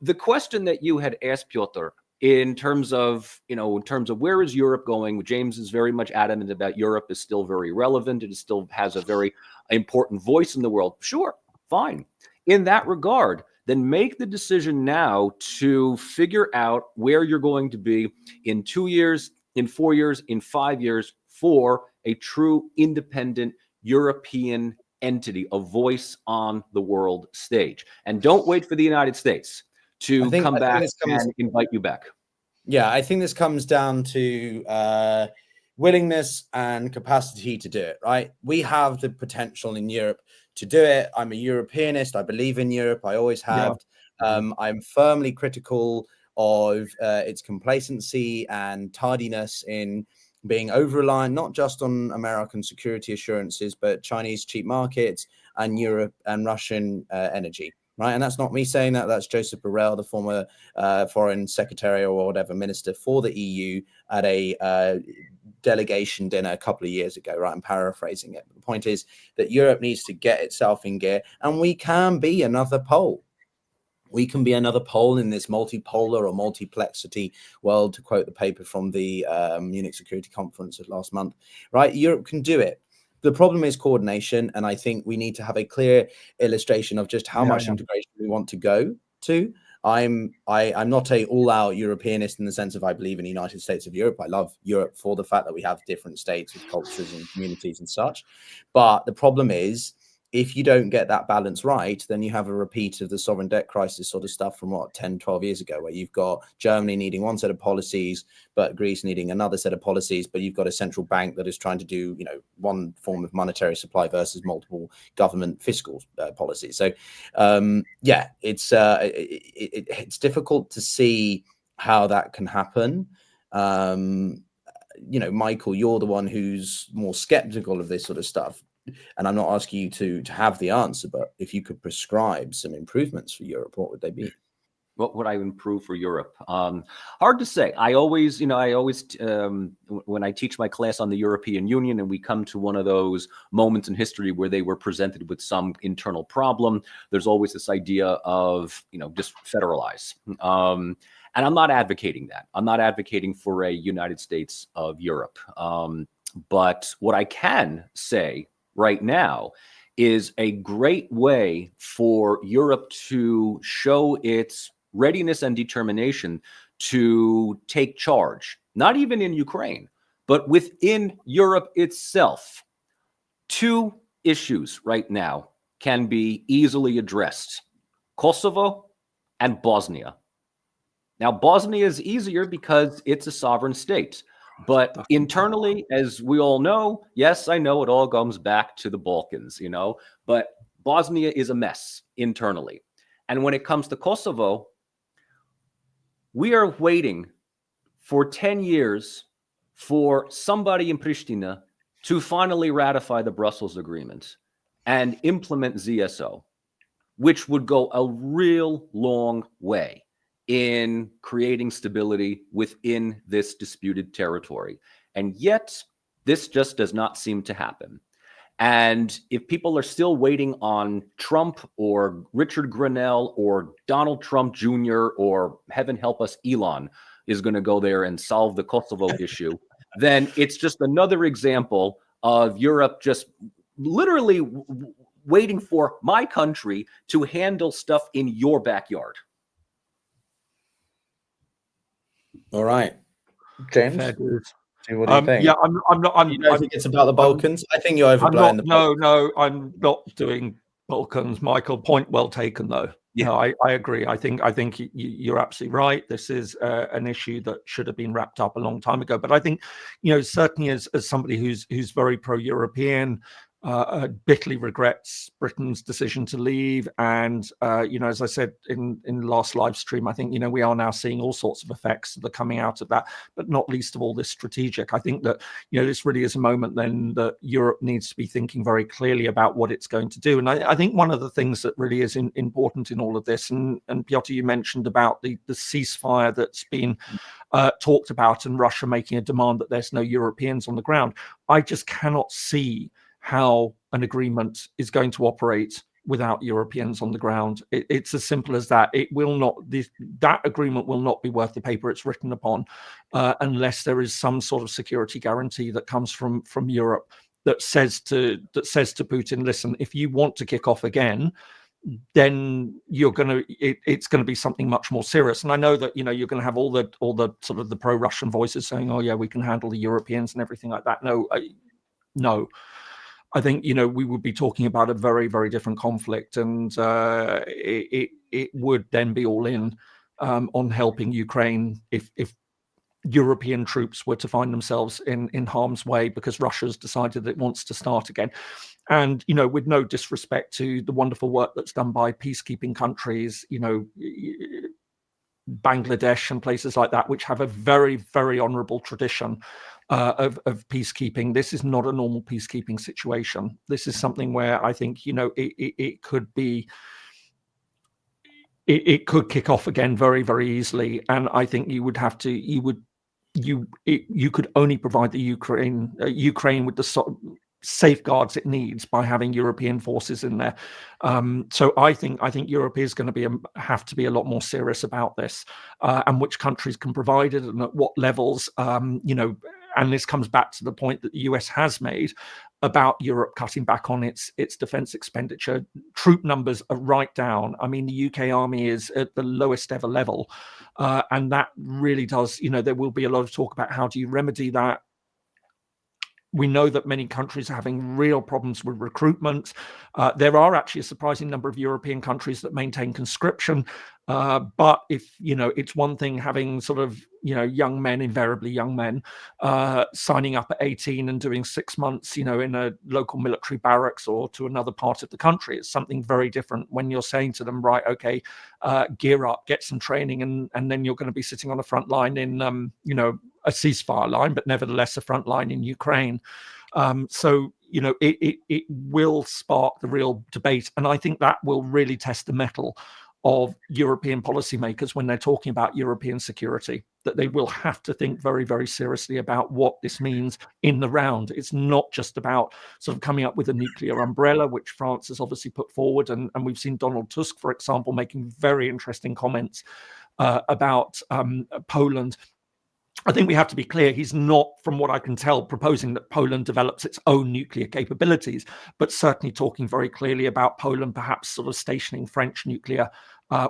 The question that you had asked, Pyotr, in terms of where is Europe going? James is very much adamant about Europe is still very relevant. It still has a very important voice in the world. Sure, fine. In that regard, then make the decision now to figure out where you're going to be in 2 years, in 4 years, in 5 years for a true independent European entity, a voice on the world stage. And don't wait for the United States to come back and invite you back. Yeah, I think this comes down to willingness and capacity to do it, right? We have the potential in Europe to do it. I'm a Europeanist. I believe in Europe. I always have. Yeah. I'm firmly critical of its complacency and tardiness in being over-reliant, not just on American security assurances, but Chinese cheap markets and Europe and Russian energy. Right. And that's not me saying that. That's Josep Borrell, the former foreign secretary or whatever minister for the EU at a delegation dinner a couple of years ago. Right. I'm paraphrasing it. The point is that Europe needs to get itself in gear, and we can be another pole. We can be another pole in this multipolar or multiplexity world, to quote the paper from the Munich Security Conference of last month. Right. Europe can do it. The problem is coordination, and I think we need to have a clear illustration of just how much integration we want to go to. I'm not a all-out Europeanist in the sense of I believe in the United States of Europe. I love Europe for the fact that we have different states with cultures and communities and such. But the problem is, if you don't get that balance right, then you have a repeat of the sovereign debt crisis sort of stuff from 10, 12 years ago, where you've got Germany needing one set of policies, but Greece needing another set of policies, but you've got a central bank that is trying to do, one form of monetary supply versus multiple government fiscal policies. So, it's difficult to see how that can happen. Michael, you're the one who's more skeptical of this sort of stuff. And I'm not asking you to have the answer, but if you could prescribe some improvements for Europe, what would they be? What would I improve for Europe? Hard to say. I always, when I teach my class on the European Union and we come to one of those moments in history where they were presented with some internal problem, there's always this idea of, just federalize. And I'm not advocating that. I'm not advocating for a United States of Europe. But what I can say right now is a great way for Europe to show its readiness and determination to take charge, not even in Ukraine, But within Europe itself, two issues right now can be easily addressed: Kosovo and Bosnia. Now, Bosnia is easier because it's a sovereign state. But internally, as we all know, yes, I know it all comes back to the Balkans, but Bosnia is a mess internally. And when it comes to Kosovo, we are waiting for 10 years for somebody in Pristina to finally ratify the Brussels Agreement and implement ZSO, which would go a real long way in creating stability within this disputed territory. And yet, this just does not seem to happen. And if people are still waiting on Trump or Richard Grenell or Donald Trump Jr. or, heaven help us, Elon is going to go there and solve the Kosovo issue, then it's just another example of Europe just literally waiting for my country to handle stuff in your backyard. All right, James. Fair dues. What do you think? Yeah, I'm not. You don't think it's about the Balkans? I think you're overblowing the Balkans. No, I'm not doing Balkans, Michael. Point well taken, though. Yeah. No, I agree. I think you're absolutely right. This is an issue that should have been wrapped up a long time ago. But I think, certainly as somebody who's very pro-European, bitterly regrets Britain's decision to leave. And, as I said in last live stream, I think, we are now seeing all sorts of effects that are coming out of that, but not least of all this strategic. I think that, this really is a moment then that Europe needs to be thinking very clearly about what it's going to do. And I think one of the things that really is important in all of this, and Pyotr, you mentioned about the ceasefire that's been talked about and Russia making a demand that there's no Europeans on the ground. I just cannot see how an agreement is going to operate without Europeans on the ground. It's as simple as that. It will not. That agreement will not be worth the paper it's written upon unless there is some sort of security guarantee that comes from Europe that says to Putin, listen, if you want to kick off again, then it's going to be something much more serious. And I know that you're going to have all the sort of the pro-Russian voices saying, oh yeah, we can handle the Europeans and everything like that. No. I think we would be talking about a very, very different conflict, and it would then be all in on helping Ukraine if European troops were to find themselves in harm's way because Russia's decided it wants to start again. And with no disrespect to the wonderful work that's done by peacekeeping countries, Bangladesh and places like that, which have a very, very honourable tradition of peacekeeping. This is not a normal peacekeeping situation. This is something where I think it could be. It could kick off again very, very easily, and I think you would have to. You could only provide the Ukraine with the safeguards it needs by having European forces in there. So I think Europe is going to have to be a lot more serious about this, and which countries can provide it and at what levels. And this comes back to the point that the US has made about Europe cutting back on its defense expenditure. Troop numbers are right down. I mean, the UK army is at the lowest ever level. And that really does, there will be a lot of talk about how do you remedy that. We know that many countries are having real problems with recruitment. There are actually a surprising number of European countries that maintain conscription. But if, it's one thing having sort of, young men, invariably young men, signing up at 18 and doing 6 months, in a local military barracks or to another part of the country. It's something very different when you're saying to them, right, okay, gear up, get some training, and then you're going to be sitting on the front line in, a ceasefire line, but nevertheless a front line in Ukraine. So, it will spark the real debate. And I think that will really test the mettle of European policymakers when they're talking about European security, that they will have to think very, very seriously about what this means in the round. It's not just about sort of coming up with a nuclear umbrella, which France has obviously put forward. And we've seen Donald Tusk, for example, making very interesting comments about Poland. I think we have to be clear, he's not, from what I can tell, proposing that Poland develops its own nuclear capabilities, but certainly talking very clearly about Poland perhaps sort of stationing French nuclear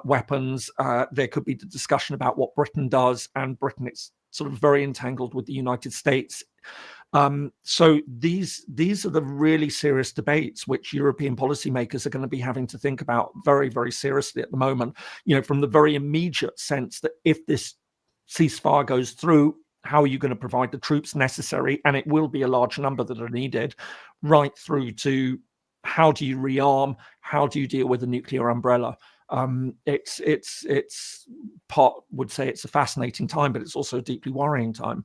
weapons. There could be the discussion about what Britain does, and Britain is sort of very entangled with the United States So these are the really serious debates which European policymakers are going to be having to think about very, very seriously at the moment. From the very immediate sense that if this ceasefire goes through, how are you going to provide the troops necessary? And it will be a large number that are needed, right through to how do you rearm? How do you deal with the nuclear umbrella? It's part would say it's a fascinating time, but it's also a deeply worrying time.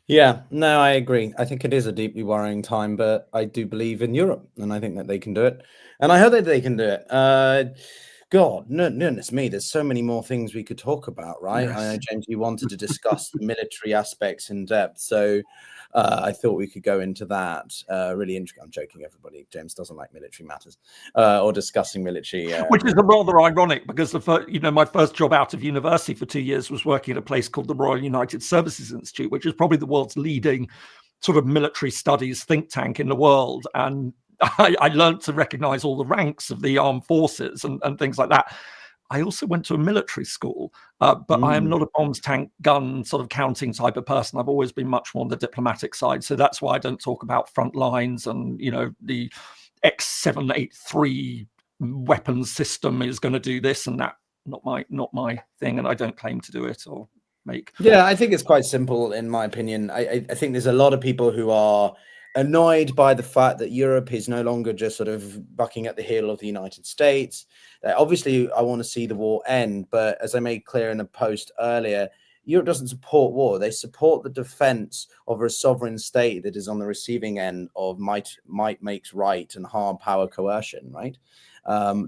Yeah, no, I agree. I think it is a deeply worrying time, but I do believe in Europe, and I think that they can do it, and I hope that they can do it. God, goodness me, there's so many more things we could talk about, right? Yes. I know, James, you wanted to discuss the military aspects in depth, so I thought we could go into that. Really interesting. I'm joking, everybody. James doesn't like military matters or discussing military. Which is rather ironic because my first job out of university for 2 years was working at a place called the Royal United Services Institute, which is probably the world's leading sort of military studies think tank in the world. And I learned to recognize all the ranks of the armed forces and things like that. I also went to a military school, but I am not a bombs, tank, gun sort of counting type of person. I've always been much more on the diplomatic side. So that's why I don't talk about front lines and, the X783 weapons system is going to do this and that. Not my thing. And I don't claim to do it or make. Yeah, I think it's quite simple, in my opinion. I think there's a lot of people who are annoyed by the fact that Europe is no longer just sort of bucking at the heel of the United States. Obviously, I want to see the war end, but as I made clear in a post earlier, Europe doesn't support war. They support the defense of a sovereign state that is on the receiving end of might makes right and hard power coercion, right?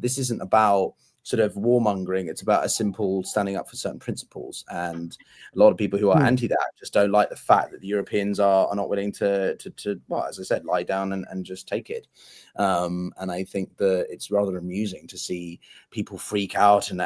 This isn't about sort of warmongering. It's about a simple standing up for certain principles. And a lot of people who are anti that just don't like the fact that the Europeans are not willing to well, as I said, lie down and just take it. And I think that it's rather amusing to see people freak out and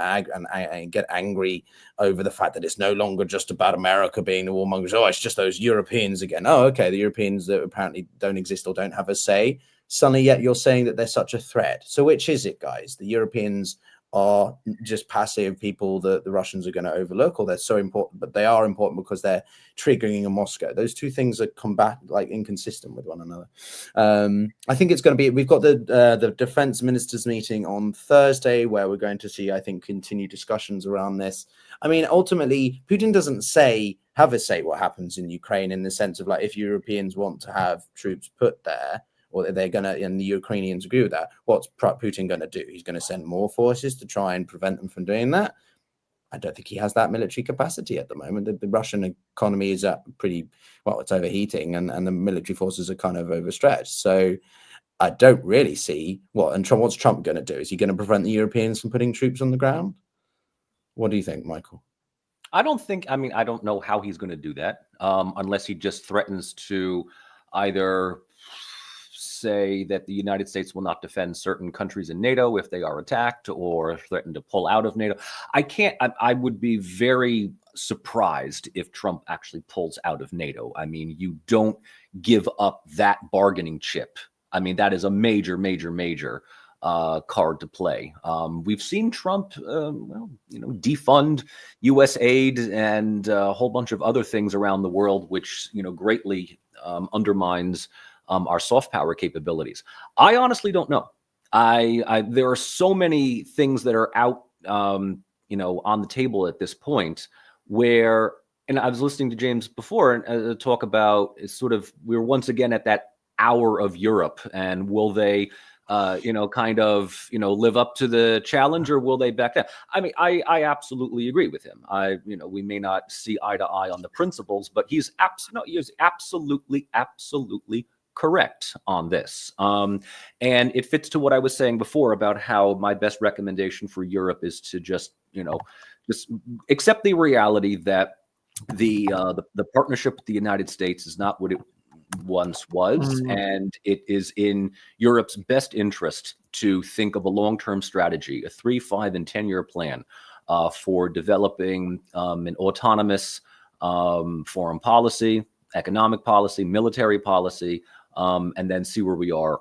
get angry over the fact that it's no longer just about America being the warmongers. Oh, it's just those Europeans again. Oh, okay, the Europeans that apparently don't exist or don't have a say. Suddenly, yet you're saying that they're such a threat. So which is it, guys? The Europeans are just passive people that the Russians are going to overlook, or they're so important, but they are important because they're triggering in Moscow. Those two things are inconsistent with one another. I think it's going to be, we've got the defense ministers meeting on Thursday where we're going to see, I think, continued discussions around this. I mean, ultimately, Putin doesn't have a say what happens in Ukraine in the sense of like, if Europeans want to have troops put there, or they're going to, and the Ukrainians agree with that, what's Putin going to do? He's going to send more forces to try and prevent them from doing that. I don't think he has that military capacity at the moment. The Russian economy is at it's overheating, and the military forces are kind of overstretched. So I don't really see what's Trump going to do? Is he going to prevent the Europeans from putting troops on the ground? What do you think, Michael? I don't know how he's going to do that unless he just threatens to either say that the United States will not defend certain countries in NATO if they are attacked, or threaten to pull out of NATO. I would be very surprised if Trump actually pulls out of NATO. I mean, you don't give up that bargaining chip. I mean, that is a major card to play. We've seen Trump, defund U.S. aid and a whole bunch of other things around the world, which, greatly undermines our soft power capabilities. I honestly don't know. There are so many things that are out, on the table at this point where, and I was listening to James before and talk about we're once again at that hour of Europe, and will they, live up to the challenge, or will they back down? I mean, I absolutely agree with him. We may not see eye to eye on the principles, but he is absolutely correct on this. And it fits to what I was saying before about how my best recommendation for Europe is to just accept the reality that the partnership with the United States is not what it once was, and it is in Europe's best interest to think of a long-term strategy, a 3, 5, and 10-year plan for developing an autonomous foreign policy, economic policy, military policy, and then see where we are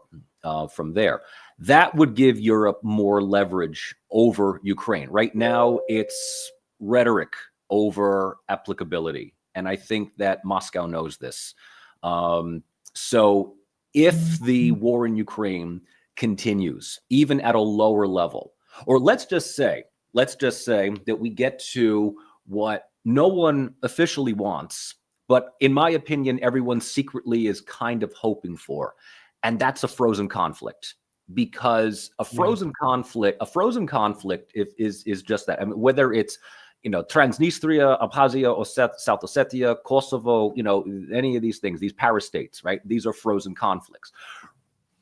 from there. That would give Europe more leverage over Ukraine. Right now, it's rhetoric over applicability. And I think that Moscow knows this. So if the war in Ukraine continues, even at a lower level, or let's just say that we get to what no one officially wants, but in my opinion, everyone secretly is kind of hoping for, and that's a frozen conflict. Because a frozen conflict is just that. I mean, whether it's Transnistria, Abkhazia, South Ossetia, Kosovo, any of these things, these parastates, right? These are frozen conflicts.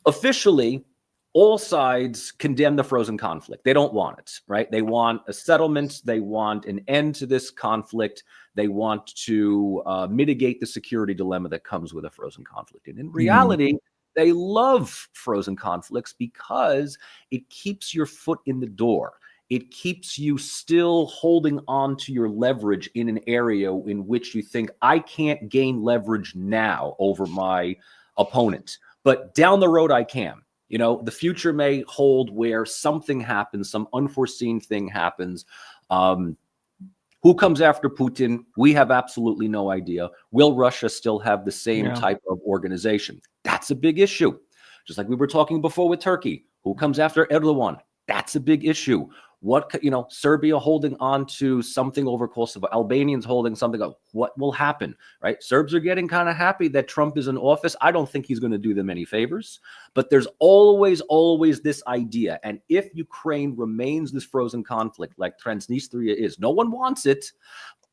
Officially, all sides condemn the frozen conflict. They don't want it, right? They want a settlement. They want an end to this conflict. They want to mitigate the security dilemma that comes with a frozen conflict. And in reality, they love frozen conflicts because it keeps your foot in the door. It keeps you still holding on to your leverage in an area in which you think, I can't gain leverage now over my opponent, but down the road I can. The future may hold where something happens, some unforeseen thing happens. Who comes after Putin? We have absolutely no idea. Will Russia still have the same type of organization? That's a big issue. Just like we were talking before with Turkey. Who comes after Erdogan? That's a big issue. Serbia holding on to something over Kosovo, Albanians holding something up. What will happen, right? Serbs are getting kind of happy that Trump is in office. I don't think he's going to do them any favors, but there's always this idea. And if Ukraine remains this frozen conflict like Transnistria is, no one wants it,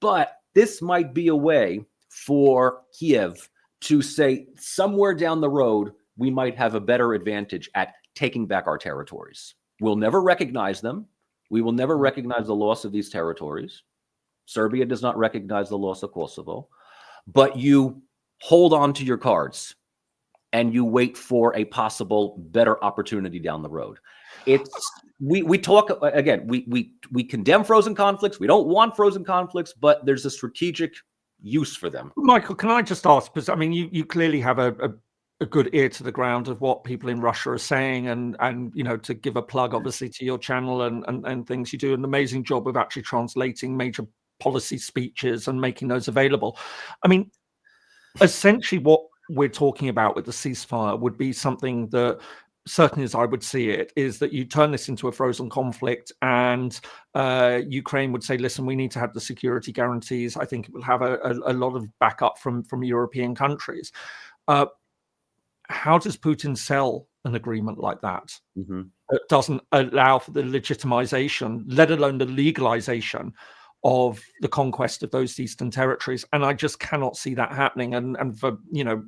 but this might be a way for Kiev to say somewhere down the road, we might have a better advantage at taking back our territories. We'll never recognize them. We will never recognize the loss of these territories. Serbia does not recognize the loss of Kosovo, but you hold on to your cards and you wait for a possible better opportunity down the road. We talk again, we condemn frozen conflicts. We don't want frozen conflicts, but there's a strategic use for them. Michael, can I just ask, because I mean, you clearly have a good ear to the ground of what people in Russia are saying, and to give a plug obviously to your channel and things, you do an amazing job of actually translating major policy speeches and making those available. I mean, essentially what we're talking about with the ceasefire would be something that, certainly as I would see it, is that you turn this into a frozen conflict, and Ukraine would say, listen, we need to have the security guarantees. I think it will have a lot of backup from European countries. How does Putin sell an agreement like that? That doesn't allow for the legitimization, let alone the legalization of the conquest of those eastern territories? And I just cannot see that happening. And for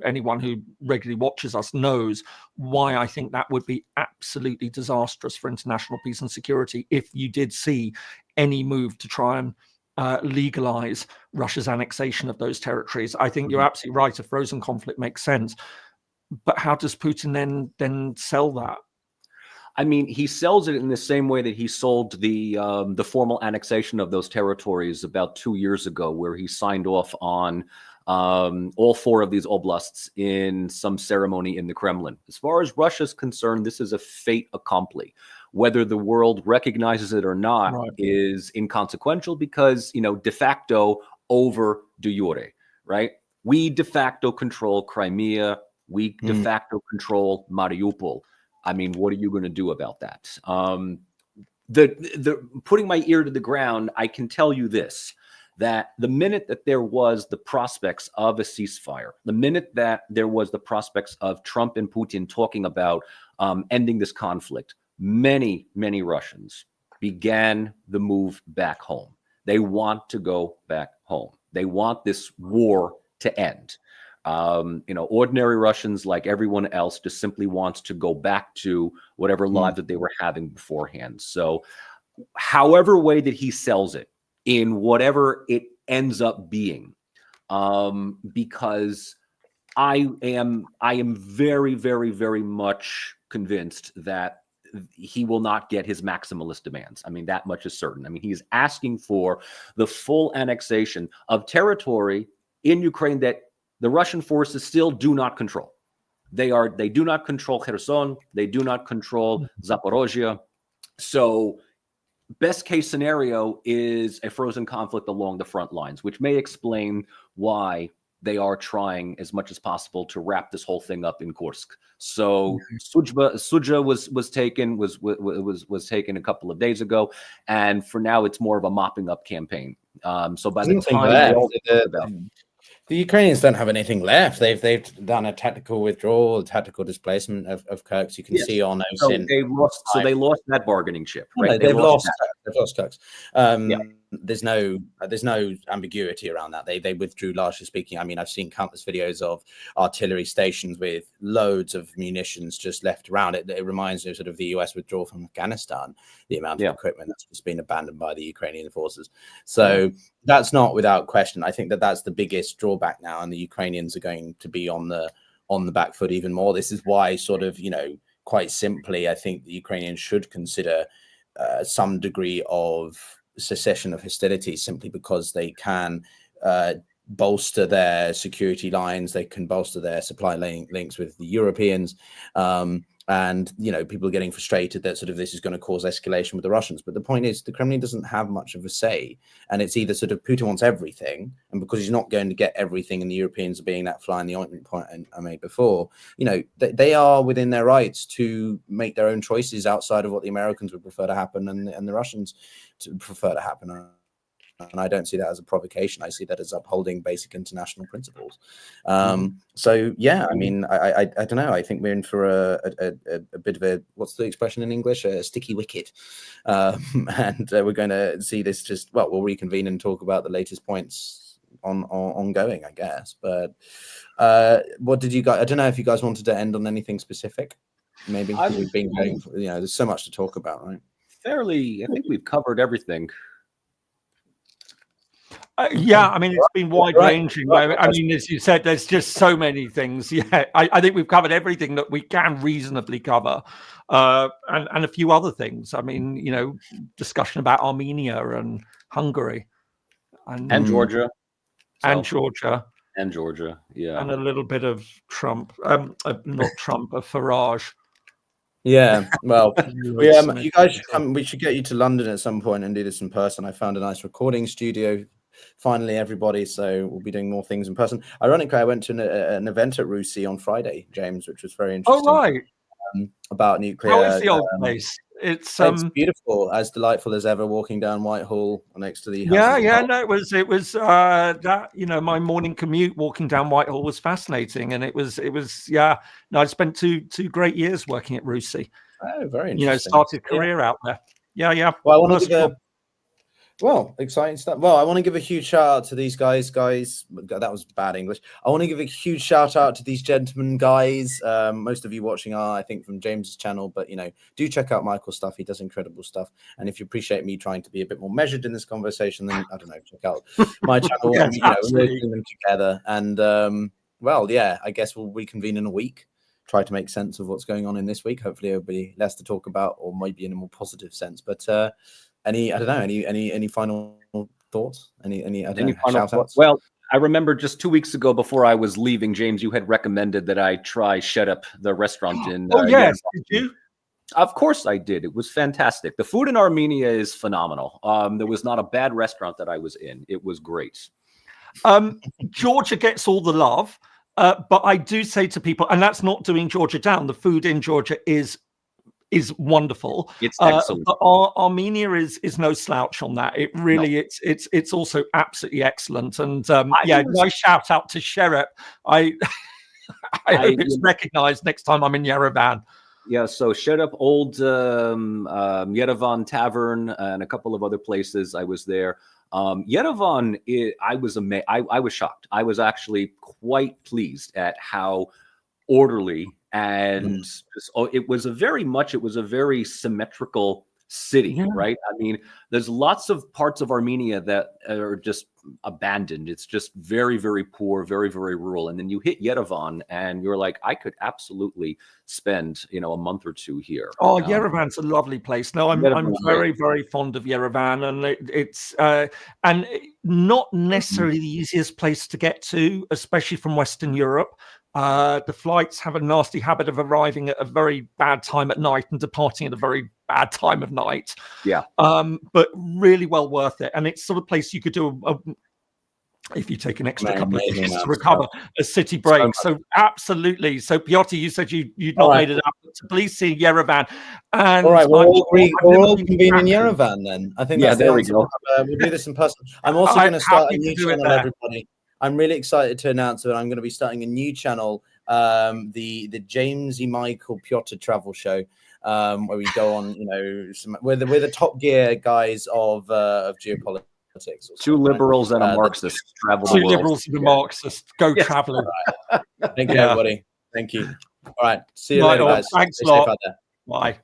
anyone who regularly watches us knows why I think that would be absolutely disastrous for international peace and security if you did see any move to try and legalize Russia's annexation of those territories. I think you're absolutely right. A frozen conflict makes sense. But how does Putin then sell that? I mean, he sells it in the same way that he sold the formal annexation of those territories about 2 years ago, where he signed off on all 4 of these oblasts in some ceremony in the Kremlin. As far as Russia's concerned, this is a fait accompli. Whether the world recognizes it or not is inconsequential, because, de facto over de jure, right? We de facto control Crimea. We de facto control Mariupol. I mean, what are you going to do about that? The putting my ear to the ground, I can tell you this, that the minute that there was the prospects of a ceasefire, the minute that there was the prospects of Trump and Putin talking about ending this conflict, many Russians began the move back home. They want to go back home. They want this war to end. Ordinary Russians, like everyone else, just simply wants to go back to whatever life that they were having beforehand. So however way that he sells it, in whatever it ends up being, because I am very, very, very much convinced that he will not get his maximalist demands. I mean, that much is certain. I mean, he's asking for the full annexation of territory in Ukraine that the Russian forces still do not control. They do not control Kherson. They do not control Zaporozhye. So best case scenario is a frozen conflict along the front lines, which may explain why they are trying as much as possible to wrap this whole thing up in Kursk. So Suja was taken a couple of days ago, and for now it's more of a mopping up campaign. So by the time the Ukrainians don't have anything left. They've done a tactical withdrawal, a tactical displacement of Kirks. You can see on those. So they lost that bargaining chip, right? No, they've lost Kirks. There's no ambiguity around that. They withdrew, largely speaking. I mean, I've seen countless videos of artillery stations with loads of munitions just left around. It reminds me of sort of the US withdrawal from Afghanistan, the amount of equipment that's just been abandoned by the Ukrainian forces. So that's not without question. I think that's the biggest drawback now, and the Ukrainians are going to be on the back foot even more. This is why, sort of, quite simply, I think the Ukrainians should consider some degree of cessation of hostilities, simply because they can bolster their security lines, they can bolster their supply links with the Europeans, and people are getting frustrated that sort of this is going to cause escalation with the Russians. But the point is, the Kremlin doesn't have much of a say, and it's either sort of Putin wants everything, and because he's not going to get everything, and the Europeans are being that fly in the ointment point I made before, they are within their rights to make their own choices outside of what the Americans would prefer to happen and the Russians prefer to happen. And I don't see that as a provocation. I see that as upholding basic international principles. So yeah, I mean, I don't know. I think we're in for a bit of a, what's the expression in English? A sticky wicket. And we're going to see this we'll reconvene and talk about the latest points ongoing, I guess. But what did you guys? I don't know if you guys wanted to end on anything specific. Maybe we've been going. There's so much to talk about, right? I think we've covered everything. I mean, it's been wide-ranging. Right. I mean, as you said, there's just so many things. Yeah, I think we've covered everything that we can reasonably cover, and a few other things. I mean, discussion about Armenia and Hungary, and Georgia, and Georgia, yeah, and a little bit of Trump, not Trump, Farage. Yeah, well, you guys should come. We should get you to London at some point and do this in person. I found a nice recording studio, finally, everybody. So we'll be doing more things in person. Ironically, I went to an event at Russi on Friday, James, which was very interesting. Oh, right. About nuclear. How is the old place? It's beautiful, as delightful as ever. Walking down Whitehall next to the no, it was that my morning commute walking down Whitehall was fascinating, and it was No, I spent two great years working at Russi. Oh, very interesting. Started career out there. Yeah. Well, I want to give exciting stuff. Well, I want to give a huge shout out to these guys. That was bad English. I want to give a huge shout out to these gentlemen, guys. Most of you watching are, I think, from James's channel, but do check out Michael's stuff. He does incredible stuff. And if you appreciate me trying to be a bit more measured in this conversation, then I don't know, check out my channel. We're doing them together. And I guess we'll reconvene in a week. Try to make sense of what's going on in this week. Hopefully, there'll be less to talk about, or maybe in a more positive sense. But any final thoughts? Any shout outs? Well, I remember just 2 weeks ago, before I was leaving, James, you had recommended that I try Shut Up, the restaurant in. Yes, did you? Of course I did. It was fantastic. The food in Armenia is phenomenal. There was not a bad restaurant that I was in. It was great. Georgia gets all the love, but I do say to people, and that's not doing Georgia down. The food in Georgia is wonderul. It's excellent. But Armenia is no slouch on that. It really it's also absolutely excellent. And nice shout out to Sherep. I hope it's recognized next time I'm in Yerevan. Yeah, so Shut Up, old Yerevan Tavern, and a couple of other places. I was there. Yerevan, I was amazed. I was shocked. I was actually quite pleased at how orderly and it was a very symmetrical city, right? I mean, there's lots of parts of Armenia that are just abandoned. It's just very, very poor, very, very rural. And then you hit Yerevan and you're like, I could absolutely spend, a month or two here. Oh, Yerevan's a lovely place. No, I'm very, very fond of Yerevan, and it's and not necessarily the easiest place to get to, especially from Western Europe. The flights have a nasty habit of arriving at a very bad time at night and departing at a very bad time of night. Yeah. But really well worth it. And it's sort of place you could do if you take an extra Man, couple of amazing years to amount of recover stuff. a city break. So absolutely. So Pyotr, you said you'd not All right. made it up to please see Yerevan. And All right, we'll I'm all sure I've never been to convene in Baku. Yerevan then. I think Yeah, that's the there we answer. go. We'll do this in person. I'm also going to start a happy to new do it channel, there. everybody. I'm really excited to announce that I'm going to be starting a new channel, the James E. Michael Pyotr Travel Show, where we go on, we're the Top Gear guys of geopolitics. Two liberals and a Marxist travel the Two world. liberals and a Marxist go traveling. Thank you, everybody. Thank you. All right. See you Right later, on. guys. Thanks Stay a lot. safe out there. Bye.